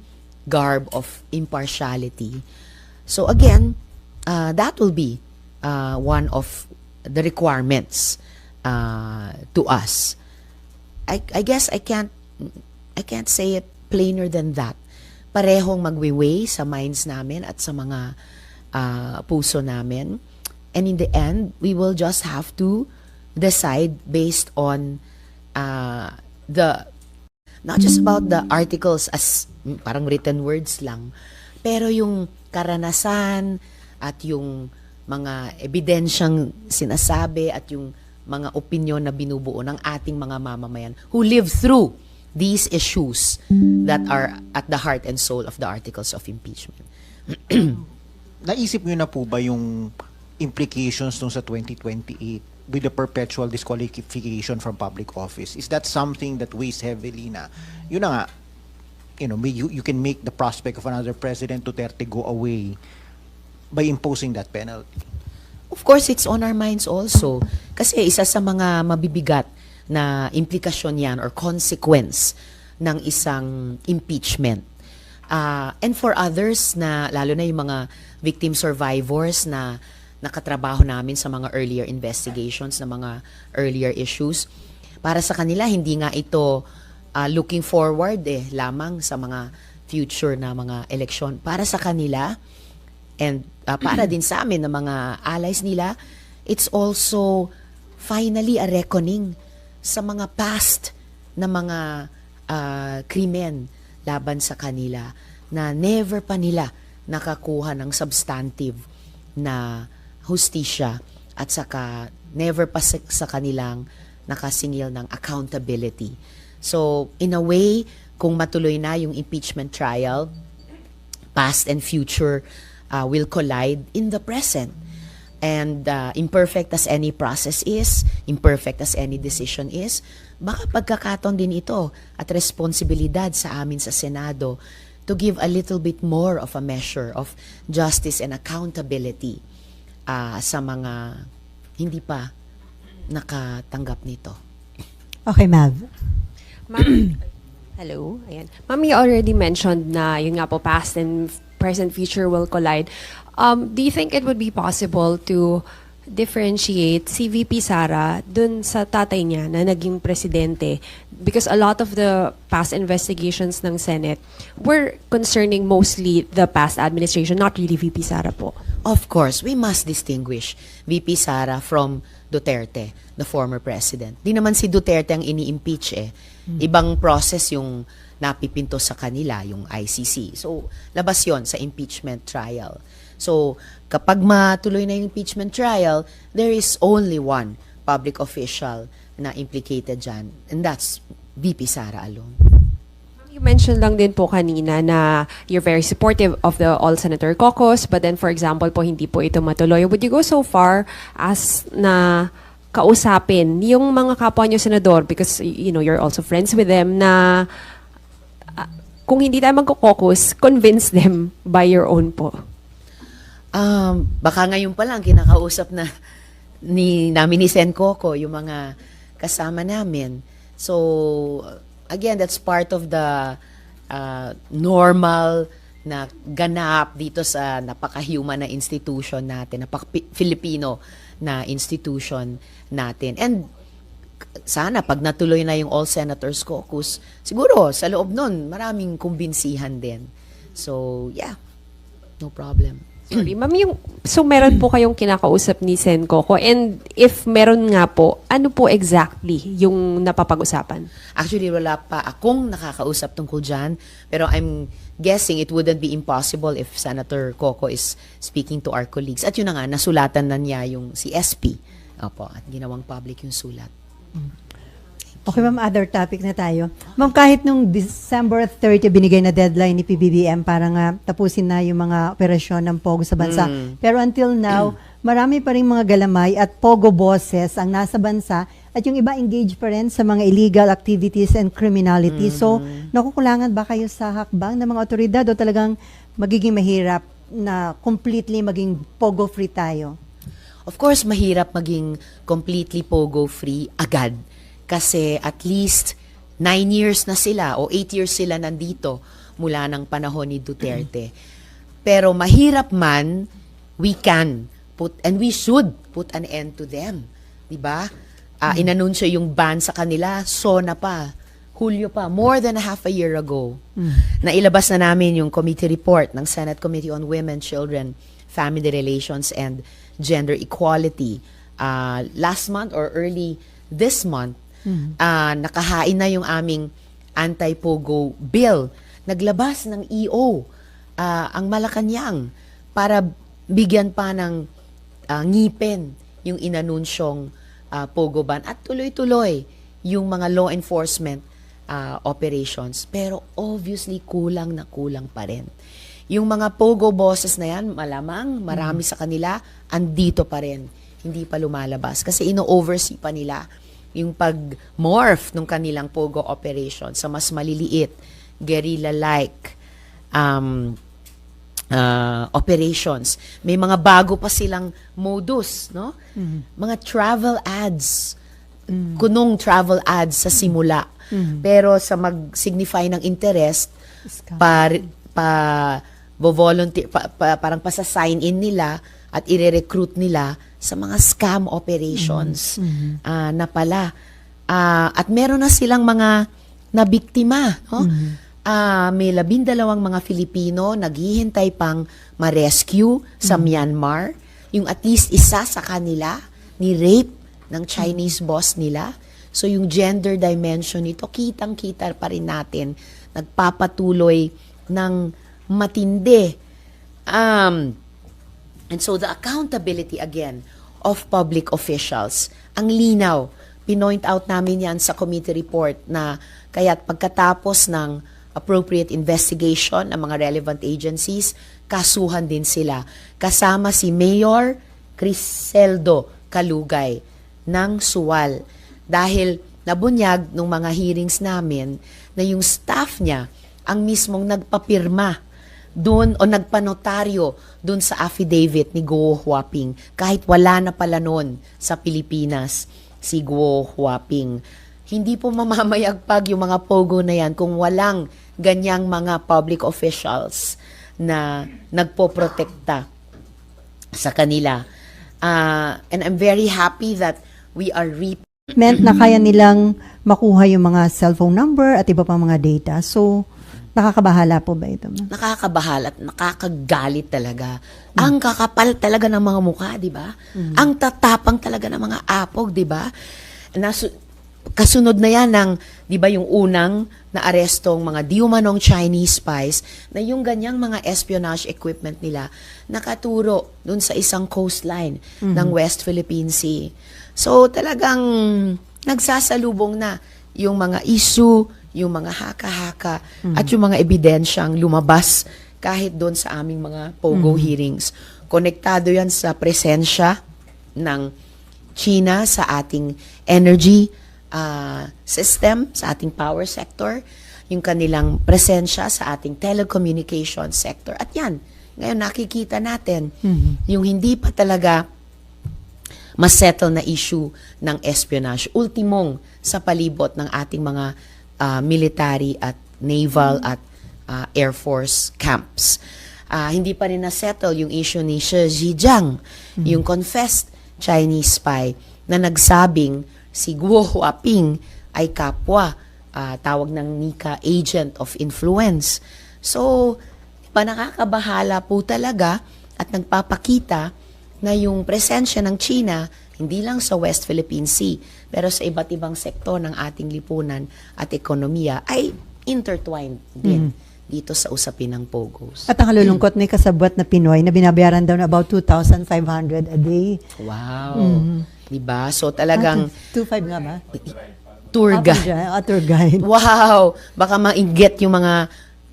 garb of impartiality. So again, that will be one of the requirements to us. I guess I can't say it plainer than that. Parehong magwiweigh sa minds namin at sa mga puso namin. And in the end, we will just have to decide based on not just about the articles as parang written words lang, pero yung karanasan at yung mga ebidensyang sinasabi at yung mga opinyon na binubuo ng ating mga mamamayan who live through these issues that are at the heart and soul of the articles of impeachment. Naisip niyo na po ba yung implications nung sa 2028 with the perpetual disqualification from public office? Is that something that weighs heavily na, yun na nga, you can make the prospect of another President Duterte go away by imposing that penalty? Of course, it's on our minds also. Kasi isa sa mga mabibigat na implikasyon yan or consequence ng isang impeachment. And for others na, lalo na yung mga victim survivors na nakatrabaho namin sa mga earlier investigations, na mga earlier issues, para sa kanila, hindi nga ito looking forward lamang sa mga future na mga eleksyon. Para sa kanila, and para din sa amin na mga allies nila, it's also finally a reckoning sa mga past na mga krimen laban sa kanila na never pa nila nakakuha ng substantive na hustisya at saka never pa sa kanilang nakasingil ng accountability. So, in a way, kung matuloy na yung impeachment trial, past and future will collide in the present. And imperfect as any process is, imperfect as any decision is, baka pagkakataon din ito at responsibilidad sa amin sa Senado to give a little bit more of a measure of justice and accountability sa mga hindi pa nakatanggap nito. Okay, Mav. Ma'am, hello. Ayan. Ma'am, you already mentioned na yun nga po, past and present future will collide. Do you think it would be possible to differentiate si VP Sara dun sa tatay niya na naging presidente? Because a lot of the past investigations ng Senate were concerning mostly the past administration, not really VP Sara po. Of course, we must distinguish VP Sara from Duterte, the former president. Di naman si Duterte ang ini-impeach Ibang process yung napipinto sa kanila, yung ICC. So, labas yon sa impeachment trial. So, kapag matuloy na yung impeachment trial, there is only one public official na implicated dyan, and that's VP Sara alone. You mentioned lang din po kanina na you're very supportive of the All-Senator Caucus, but then for example po, hindi po ito matuloy. Would you go so far as na kausapin yung mga kapwa nyo senador, because you're also friends with them, na kung hindi tayo magko-caucus, convince them by your own po? Baka ngayon pa lang kinakausap na namin ni Sen Coco, yung mga kasama namin. So, again, that's part of the normal na ganap dito sa napaka-human na institution natin, napaka-Filipino na institution natin. And sana pag natuloy na yung All Senators Caucus, siguro sa loob nun, maraming kumbinsihan din. So, yeah, no problem. Sorry, ma'am, so meron po kayong kinakausap ni Sen Coco, and if meron nga po, ano po exactly yung napapag-usapan? Actually, wala pa akong nakakausap tungkol dyan, pero I'm guessing it wouldn't be impossible if Senator Coco is speaking to our colleagues. At yun na nga, nasulatan na niya yung si SP. Opo, at ginawang public yung sulat. Okay, ma'am, other topic na tayo. Ma'am, kahit nung December 30 binigay na deadline ni PBBM para nga tapusin na yung mga operasyon ng POGO sa bansa. Pero until now, marami pa rin mga galamay at POGO bosses ang nasa bansa at yung iba engaged pa rin sa mga illegal activities and criminality. So, nakukulangan ba kayo sa hakbang ng mga otoridad o talagang magiging mahirap na completely maging POGO-free tayo? Of course, mahirap maging completely POGO-free agad. Kasi at least 9 years na sila o 8 years sila nandito mula ng panahon ni Duterte. Pero mahirap man, we can put and we should put an end to them. Diba? Inanunsyo yung ban sa kanila, SONA pa, Hulyo pa, more than half a year ago. Nailabas na namin yung committee report ng Senate Committee on Women, Children, Family Relations, and Gender Equality. Last month or early this month, nakahain na yung aming anti-POGO bill. Naglabas ng EO ang Malacanang para bigyan pa ng ngipin yung inanunsyong POGO ban at tuloy-tuloy yung mga law enforcement operations. Pero obviously kulang na kulang pa rin. Yung mga POGO bosses na yan, malamang marami sa kanila andito pa rin. Hindi pa lumalabas kasi ino-oversee pa nila yung pag-morph ng kanilang POGO operation sa mas maliliit, guerrilla-like operations. May mga bago pa silang modus, no? Mga travel ads. Kunong travel ads sa simula. Pero sa mag-signify ng interest, volunteer, parang pa-sign in nila at ire-recruit nila sa mga scam operations na pala. At meron na silang mga nabiktima. No? May 12 mga Filipino naghihintay pang ma-rescue sa Myanmar. Yung at least isa sa kanila ni-rape ng Chinese boss nila. So yung gender dimension nito, kitang-kita pa rin natin, nagpapatuloy ng matindi. And so the accountability again of public officials, ang linaw, pinoint out namin yan sa committee report na kaya't pagkatapos ng appropriate investigation ng mga relevant agencies, kasuhan din sila. Kasama si Mayor Criseldo Calugay ng Suwal. Dahil nabunyag ng mga hearings namin na yung staff niya ang mismong nagpapirma doon o nagpanotaryo doon sa affidavit ni Guo Huaping kahit wala na pala noon sa Pilipinas si Guo Huaping. Hindi po mamamayagpag yung mga POGO na yan kung walang ganyang mga public officials na nagpoprotekta sa kanila. And I'm very happy that we are meant na kaya nilang makuha yung mga cellphone number at iba pang mga data. So, nakakabahala po ba ito? Nakakabahala at nakakagalit talaga. Ang kakapal talaga ng mga mukha, di ba? Ang tatapang talaga ng mga apog, di ba? Kasunod na yan ng, di ba, yung unang naarestong mga di-umanong Chinese spies na yung ganyang mga espionage equipment nila nakaturo dun sa isang coastline ng West Philippine Sea. So talagang nagsasalubong na yung mga issue, yung mga haka-haka, at yung mga ebidensyang lumabas kahit doon sa aming mga POGO hearings. Konektado yan sa presensya ng China sa ating energy system, sa ating power sector, yung kanilang presensya sa ating telecommunication sector. At yan, ngayon nakikita natin, yung hindi pa talaga masettle na issue ng espionage. Ultimong sa palibot ng ating mga military at naval at Air Force camps. Hindi pa rin na-settle yung issue ni Shi Zhejiang, yung confessed Chinese spy na nagsabing si Guo Huaping ay kapwa, tawag ng Nika, agent of influence. So, nakakabahala po talaga at nagpapakita na yung presensya ng China hindi lang sa West Philippine Sea, pero sa iba't ibang sektor ng ating lipunan at ekonomiya ay intertwined din dito sa usapin ng POGOs. At ang kalulungkot, may kasabwat na Pinoy na binabayaran daw na about 2,500 a day. Wow. Diba? So talagang 2,500 nga ba? tour guide. Tour guide. Wow! Baka mainggit yung mga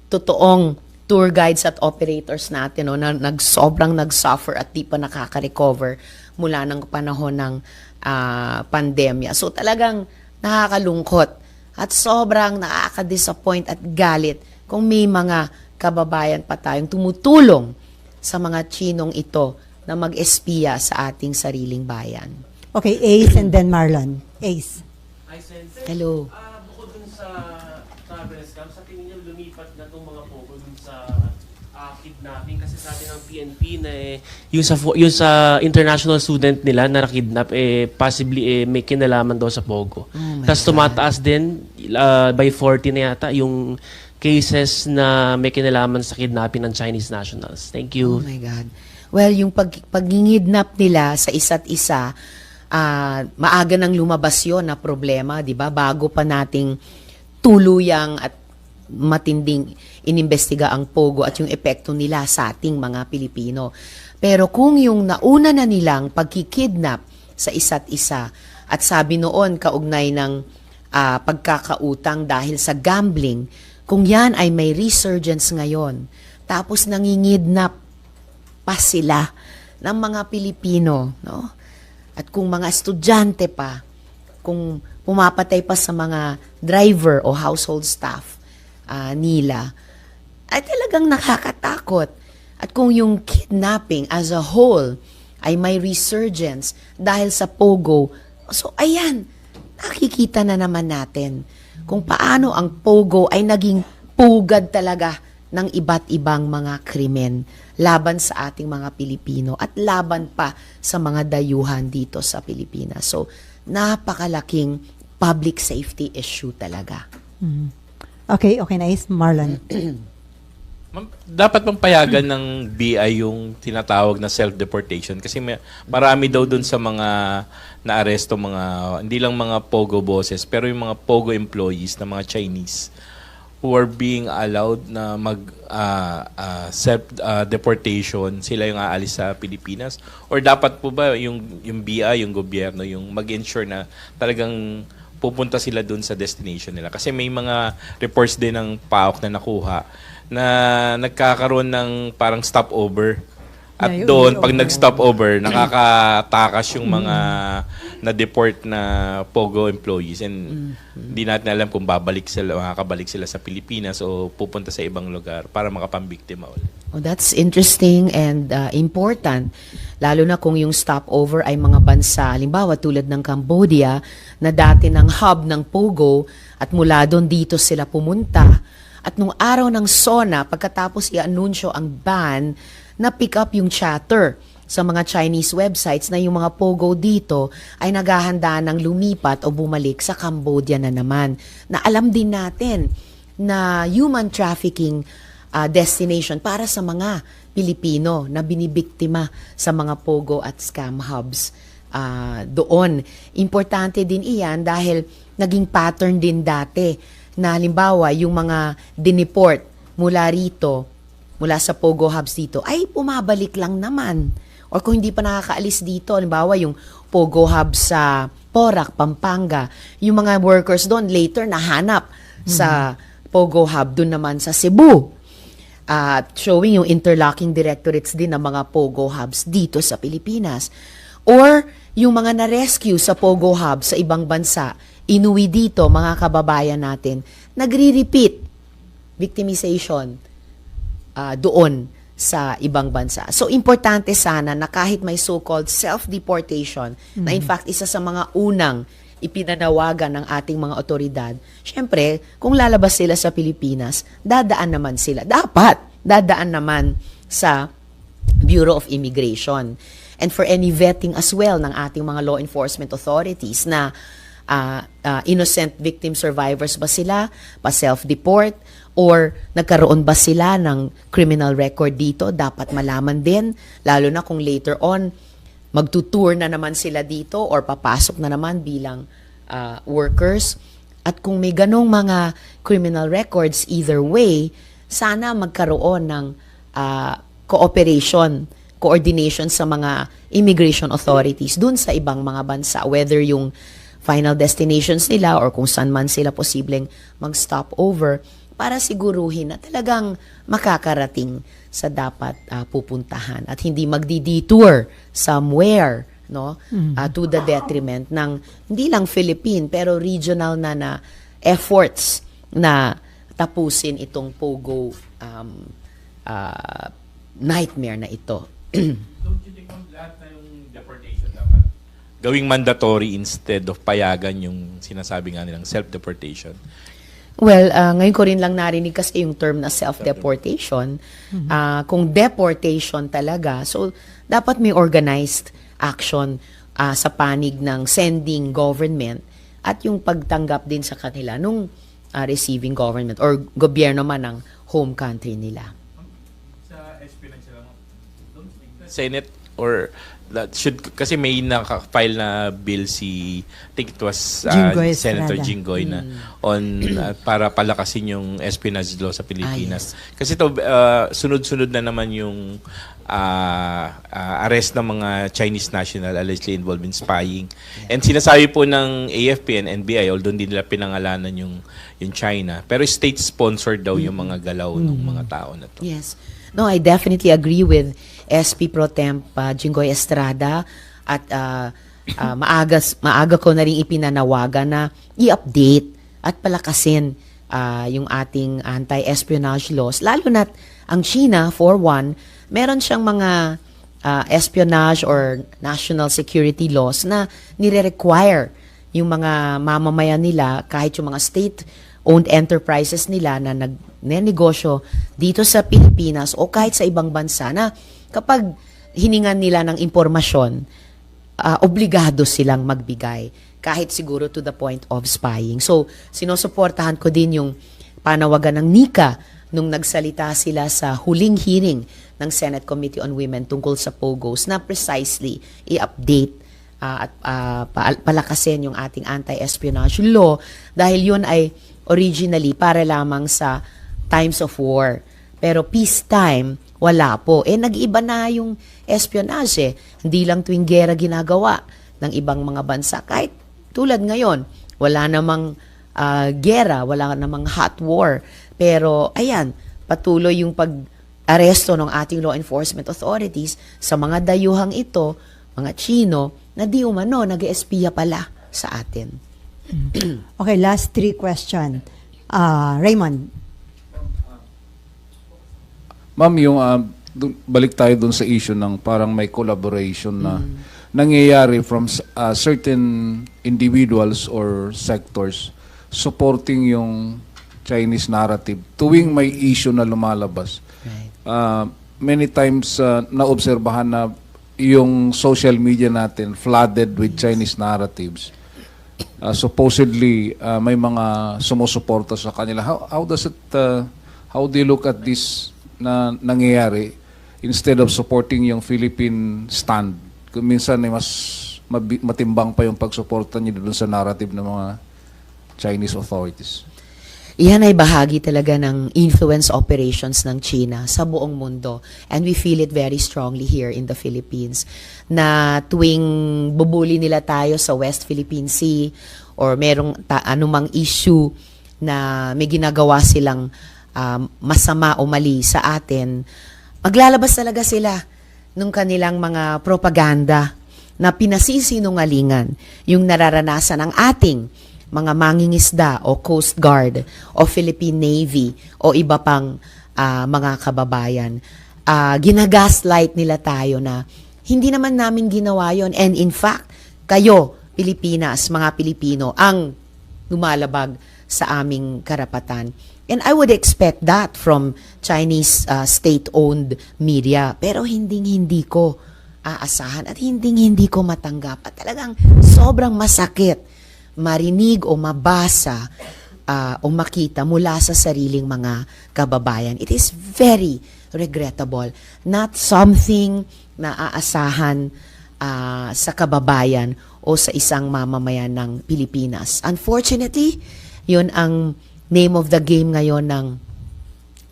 totoong tour guides at operators natin, no, na sobrang nag-suffer at di pa nakaka-recover mula ng panahon ng pandemya. So talagang nakakalungkot at sobrang nakaka-disappoint at galit kung may mga kababayan pa tayong tumutulong sa mga Chinong ito na mag-espiya sa ating sariling bayan. Okay, Ace and then Marlon. Ace. Hello. Bukod dun sa travel scam, sa tingin niyo lumipat na itong mga pogo dun sa kidnapping kasi sabi ng PNP na yung sa international student nila na nakidnap possibly may kinalaman daw sa pogo. Tapos tumataas din by 40 na yata yung cases na may kinalaman sa kidnapping ng Chinese nationals. Thank you. Oh my God. Well, yung pag-ngidnap nila sa isa't isa, maaga nang lumabas yun na problema, di ba? Bago pa nating tuluyang at matinding inimbestiga ang pogo at yung epekto nila sa ating mga Pilipino. Pero kung yung nauna na nilang pagkikidnap sa isa't isa at sabi noon kaugnay ng pagkakautang dahil sa gambling, kung yan ay may resurgence ngayon, tapos nangingidnap pa sila ng mga Pilipino, no? At kung mga estudyante pa, kung pumapatay pa sa mga driver o household staff nila, ay talagang nakakatakot. At kung yung kidnapping as a whole ay may resurgence dahil sa pogo, so ayan, nakikita na naman natin kung paano ang pogo ay naging pugad talaga ng iba't ibang mga krimen laban sa ating mga Pilipino at laban pa sa mga dayuhan dito sa Pilipinas. So, napakalaking public safety issue talaga. Okay, na Ace. Marlon. Dapat bang payagan ng BI yung tinatawag na self-deportation? Kasi marami daw dun sa mga naaresto, hindi lang mga POGO bosses, pero yung mga POGO employees na mga Chinese who are being allowed na self-deportation, sila yung aalis sa Pilipinas? Or dapat po ba yung BI, yung gobyerno, yung mag-ensure na talagang pupunta sila dun sa destination nila? Kasi may mga reports din ng PAOK na nakuha na nagkakaroon ng parang stopover. At doon, pag nag-stopover, nakakatakas yung mga na-deport na POGO employees. And hindi natin alam kung makakabalik sila sa Pilipinas o pupunta sa ibang lugar para makapambiktima ulit. Oh, that's interesting and important. Lalo na kung yung stopover ay mga bansa, halimbawa tulad ng Cambodia, na dati ng hub ng POGO at mula doon dito sila pumunta. At nung araw ng SONA, pagkatapos i-anunsyo ang ban, na-pick up yung chatter sa mga Chinese websites na yung mga POGO dito ay naghahanda ng lumipat o bumalik sa Cambodia na naman. Na alam din natin na human trafficking destination para sa mga Pilipino na binibiktima sa mga POGO at scam hubs doon. Importante din iyan dahil naging pattern din dati na halimbawa yung mga dineport mula rito, mula sa POGO hubs dito, ay pumabalik lang naman. O kung hindi pa nakakaalis dito, halimbawa yung POGO hub sa Porac, Pampanga, yung mga workers doon later nahanap sa POGO hub doon naman sa Cebu. Showing yung interlocking directorates din ng mga POGO hubs dito sa Pilipinas. Or yung mga na-rescue sa POGO hub sa ibang bansa, inuwi dito, mga kababayan natin, nagre-repeat victimization doon sa ibang bansa. So, importante sana na kahit may so-called self-deportation, na in fact, isa sa mga unang ipinanawagan ng ating mga otoridad, syempre, kung lalabas sila sa Pilipinas, dadaan naman sila. Dapat, dadaan naman sa Bureau of Immigration. And for any vetting as well ng ating mga law enforcement authorities na innocent victim survivors ba sila, pa-self-deport, or nagkaroon ba sila ng criminal record dito, dapat malaman din, lalo na kung later on, magtutour na naman sila dito or papasok na naman bilang workers. At kung may ganong mga criminal records, either way, sana magkaroon ng cooperation, coordination sa mga immigration authorities dun sa ibang mga bansa, whether yung final destinations nila or kung saan man sila posibleng mag-stop over para siguruhin na talagang makakarating sa dapat pupuntahan at hindi magdi-detour somewhere, no, to the detriment ng hindi lang Philippine pero regional na efforts na tapusin itong pogo nightmare na ito. Don't you think lahat na yung deportation dapat gawing mandatory instead of payagan yung sinasabi nga nilang self-deportation? Well, ngayon ko rin lang narinig kasi yung term na self-deportation. Kung deportation talaga, so dapat may organized action sa panig ng sending government at yung pagtanggap din sa kanila nung receiving government or gobyerno man ng home country nila. Sa espionage lang, don't think the Senate or that should, kasi may naka-file na bill si, I think it was Jinggoy Senator Estrada. Jinggoy na on para palakasin yung espionage law sa Pilipinas. Kasi to sunod-sunod na naman yung arrest ng mga Chinese national allegedly involved in spying. And sinasabi po ng AFP and NBI, although hindi nila pinangalanan yung China, pero state-sponsored daw yung mga galaw ng mga tao na to. Yes. No, I definitely agree with SP Pro Temp Jinggoy Estrada at maaga ko na rin ipinanawagan na i-update at palakasin yung ating anti-espionage laws. Lalo na ang China, for one, meron siyang mga espionage or national security laws na nire-require yung mga mamamayan nila, kahit yung mga state-owned enterprises nila na nagnenegosyo dito sa Pilipinas o kahit sa ibang bansa na kapag hiningan nila ng impormasyon, obligado silang magbigay, kahit siguro to the point of spying. So, sinusuportahan ko din yung panawagan ng NICA nung nagsalita sila sa huling hearing ng Senate Committee on Women tungkol sa POGOs na precisely i-update at palakasin yung ating anti-espionage law dahil yun ay originally para lamang sa times of war. Pero peacetime, wala po. Nag-iba na yung espionage. Hindi lang tuwing gera ginagawa ng ibang mga bansa. Kahit tulad ngayon, wala namang gera, wala namang hot war. Pero ayan, patuloy yung pag-aresto ng ating law enforcement authorities sa mga dayuhang ito, mga Chino, na di umano, nag-espiya pala sa atin. Okay, last 3 question. Raymond. Ma'am, yung balik tayo dun sa issue ng parang may collaboration na nangyayari from certain individuals or sectors supporting yung Chinese narrative tuwing may issue na lumalabas. Right. Many times naobserbahan na yung social media natin flooded with Chinese narratives. Supposedly may mga sumusuporta sa kanila. How do you look at this na nangyayari instead of supporting yung Philippine stand? Minsan ay mas matimbang pa yung pagsuporta niyo doon sa narrative ng mga Chinese authorities. Iyan ay bahagi talaga ng influence operations ng China sa buong mundo. And we feel it very strongly here in the Philippines. Na tuwing bubuli nila tayo sa West Philippine Sea or merong anumang issue na may ginagawa silang masama o mali sa atin, maglalabas talaga sila nung kanilang mga propaganda na pinasisinungalingan yung nararanasan ng ating mga mangingisda o Coast Guard o Philippine Navy o iba pang mga kababayan. ginagaslight nila tayo na hindi naman namin ginawa yon. And in fact, kayo, Pilipinas, mga Pilipino, ang lumalabag sa aming karapatan. And I would expect that from Chinese state-owned media. Pero hindi ko aasahan at hindi ko matanggap. At talagang sobrang masakit marinig o mabasa o makita mula sa sariling mga kababayan. It is very regrettable. Not something na aasahan sa kababayan o sa isang mamamayan ng Pilipinas. Unfortunately, yun ang name of the game ngayon ng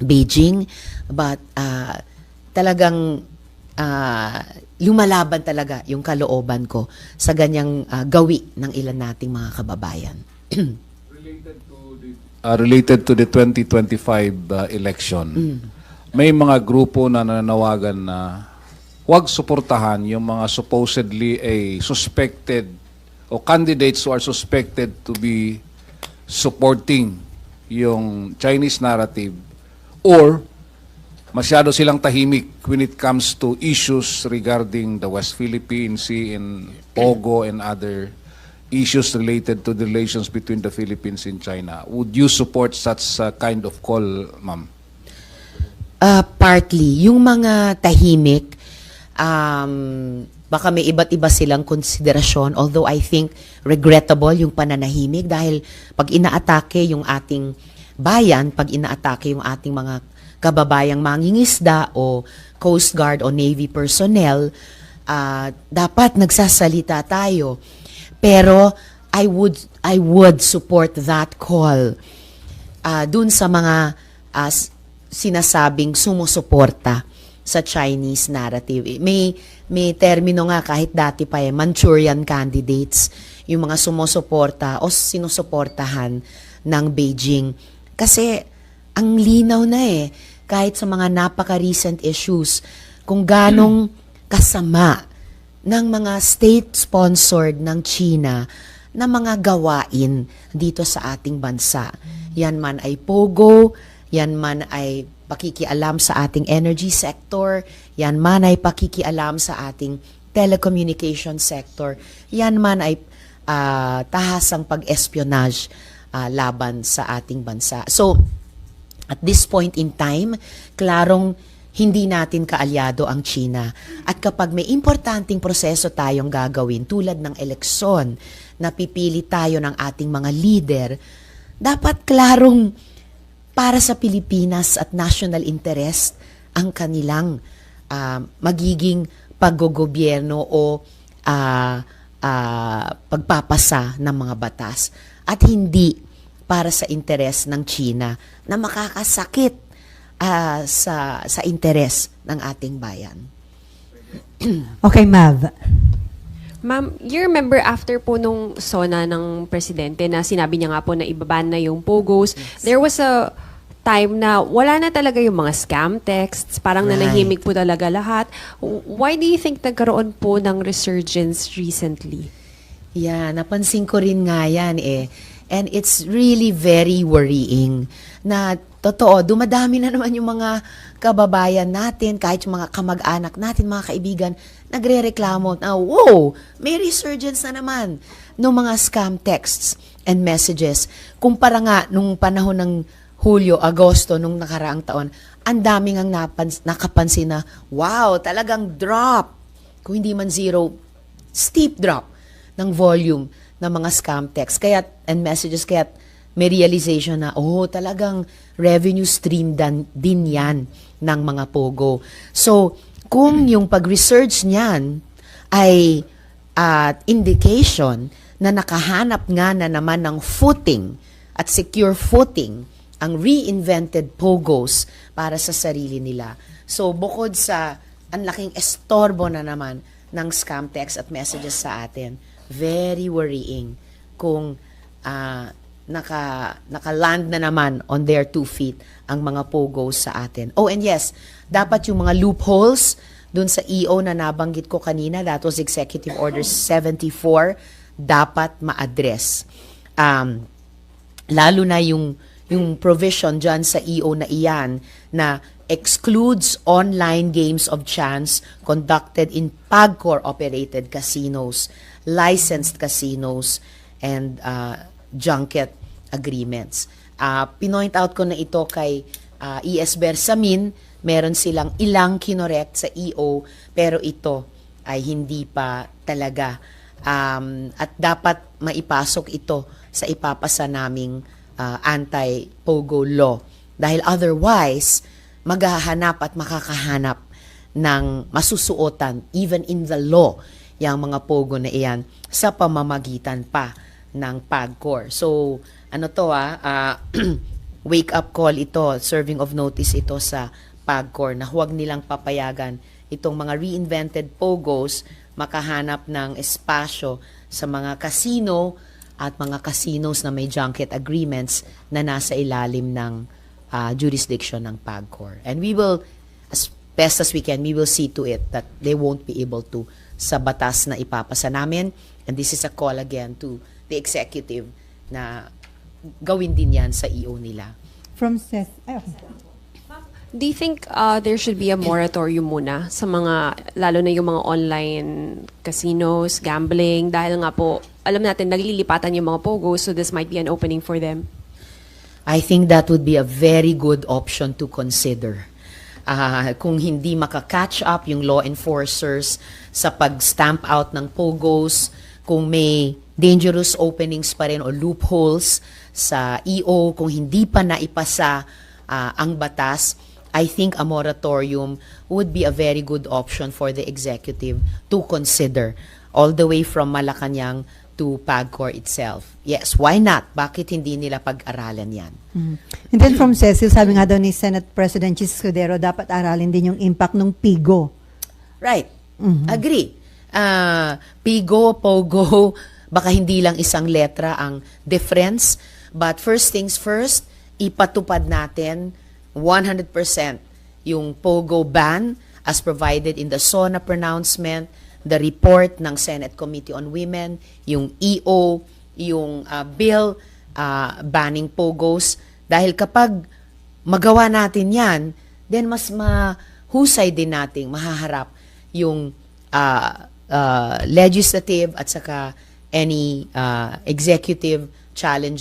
Beijing. But talagang lumalaban talaga yung kalooban ko sa ganyang gawi ng ilan nating mga kababayan. Related to the 2025 election, may mga grupo na nananawagan na huwag suportahan yung mga supposedly suspected o candidates who are suspected to be supporting yung Chinese narrative or masyado silang tahimik when it comes to issues regarding the West Philippine Sea and Pogo and other issues related to the relations between the Philippines and China. Would you support such kind of call, ma'am? Partly. Yung mga tahimik, baka may iba't iba silang konsiderasyon, although I think regrettable yung pananahimik dahil pag inaatake yung ating bayan, pag inaatake yung ating mga kababayang mangingisda o Coast Guard o Navy personnel, dapat nagsasalita tayo. Pero I would support that call dun sa mga sinasabing sumusuporta sa Chinese narrative. May termino nga kahit dati pa Manchurian candidates, yung mga sumusuporta o sinusuportahan ng Beijing. Kasi ang linaw na kahit sa mga napaka-recent issues, kung ganong kasama ng mga state-sponsored ng China na mga gawain dito sa ating bansa. Yan man ay Pogo, yan man ay pakikialam sa ating energy sector, yan man ay pakikialam sa ating telecommunication sector, yan man ay tahasang pag-espionage laban sa ating bansa. So, at this point in time, klarong hindi natin kaalyado ang China. At kapag may importanteng proseso tayong gagawin, tulad ng eleksyon, napipili tayo ng ating mga leader, dapat klarong para sa Pilipinas at national interest ang kanilang magiging paggogobyerno o pagpapasa ng mga batas. At hindi para sa interes ng China na makakasakit sa interes ng ating bayan. Okay, Mav. Ma'am, you remember after po nung SONA ng presidente na sinabi niya nga po na ibaban na yung POGOs, there was a time na wala na talaga yung mga scam texts, parang nanahimik po talaga lahat. Why do you think nagkaroon po ng resurgence recently? Yeah, napansin ko rin nga yan And it's really very worrying na totoo, dumadami na naman yung mga kababayan natin, kahit yung mga kamag-anak natin, mga kaibigan, nagre-reklamo na, wow, may resurgence na naman ng mga scam texts and messages. Kumpara nga nung panahon ng Hulyo, Agosto, nung nakaraang taon, ang daming ang nakapansin na, wow, talagang drop. Kung hindi man zero, steep drop ng volume ng mga scam texts and messages. Kaya may realization na, talagang revenue stream din yan ng mga Pogo. So, kung yung pag-research niyan ay indication na nakahanap nga na naman ng footing at secure footing ang reinvented Pogos para sa sarili nila. So, bukod sa ang laking estorbo na naman ng scam text at messages sa atin, very worrying kung naka-land na naman on their 2 feet ang mga Pogos sa atin. Oh, and yes, dapat yung mga loopholes dun sa EO na nabanggit ko kanina, that was Executive Order 74, dapat ma-address. Lalo na yung yung provision dyan sa EO na iyan na excludes online games of chance conducted in PAGCOR-operated casinos, licensed casinos, and junket agreements. Pinoint out ko na ito kay ES Bersamin, meron silang ilang kinorekt sa EO, pero ito ay hindi pa talaga. At dapat maipasok ito sa ipapasa naming anti-POGO law. Dahil otherwise, maghahanap at makakahanap ng masusuotan, even in the law, yung mga POGO na iyan sa pamamagitan pa ng PAGCOR. So, wake-up call ito, serving of notice ito sa PAGCOR na huwag nilang papayagan itong mga reinvented POGOs makahanap ng espasyo sa mga casino at mga casinos na may junket agreements na nasa ilalim ng jurisdiction ng PAGCOR. And we will, as best as we can, we will see to it that they won't be able to sa batas na ipapasa namin. And this is a call again to the executive na gawin din yan sa EO nila. From Seth. Do you think there should be a moratorium muna sa mga, lalo na yung mga online casinos, gambling, dahil nga po, alam natin, naglilipatan yung mga POGO, so this might be an opening for them? I think that would be a very good option to consider. Kung hindi makakatch up yung law enforcers sa pag-stamp out ng POGOs, kung may dangerous openings pa rin o loopholes sa EO, kung hindi pa naipasa ang batas, I think a moratorium would be a very good option for the executive to consider, all the way from Malacanang to PAGCOR itself. Yes, why not? Bakit hindi nila pag-aralan yan? And then from Cecil, sabi nga daw ni Senate President Chis Escudero, dapat aralin din yung impact ng PIGO. Right. Agree. PIGO, POGO, baka hindi lang isang letra ang difference. But first things first, ipatupad natin 100% yung POGO ban as provided in the SONA pronouncement, the report ng Senate Committee on Women, yung EO, yung bill banning POGOs. Dahil kapag magawa natin yan, then mas mahusay din nating mahaharap yung legislative at saka any executive challenge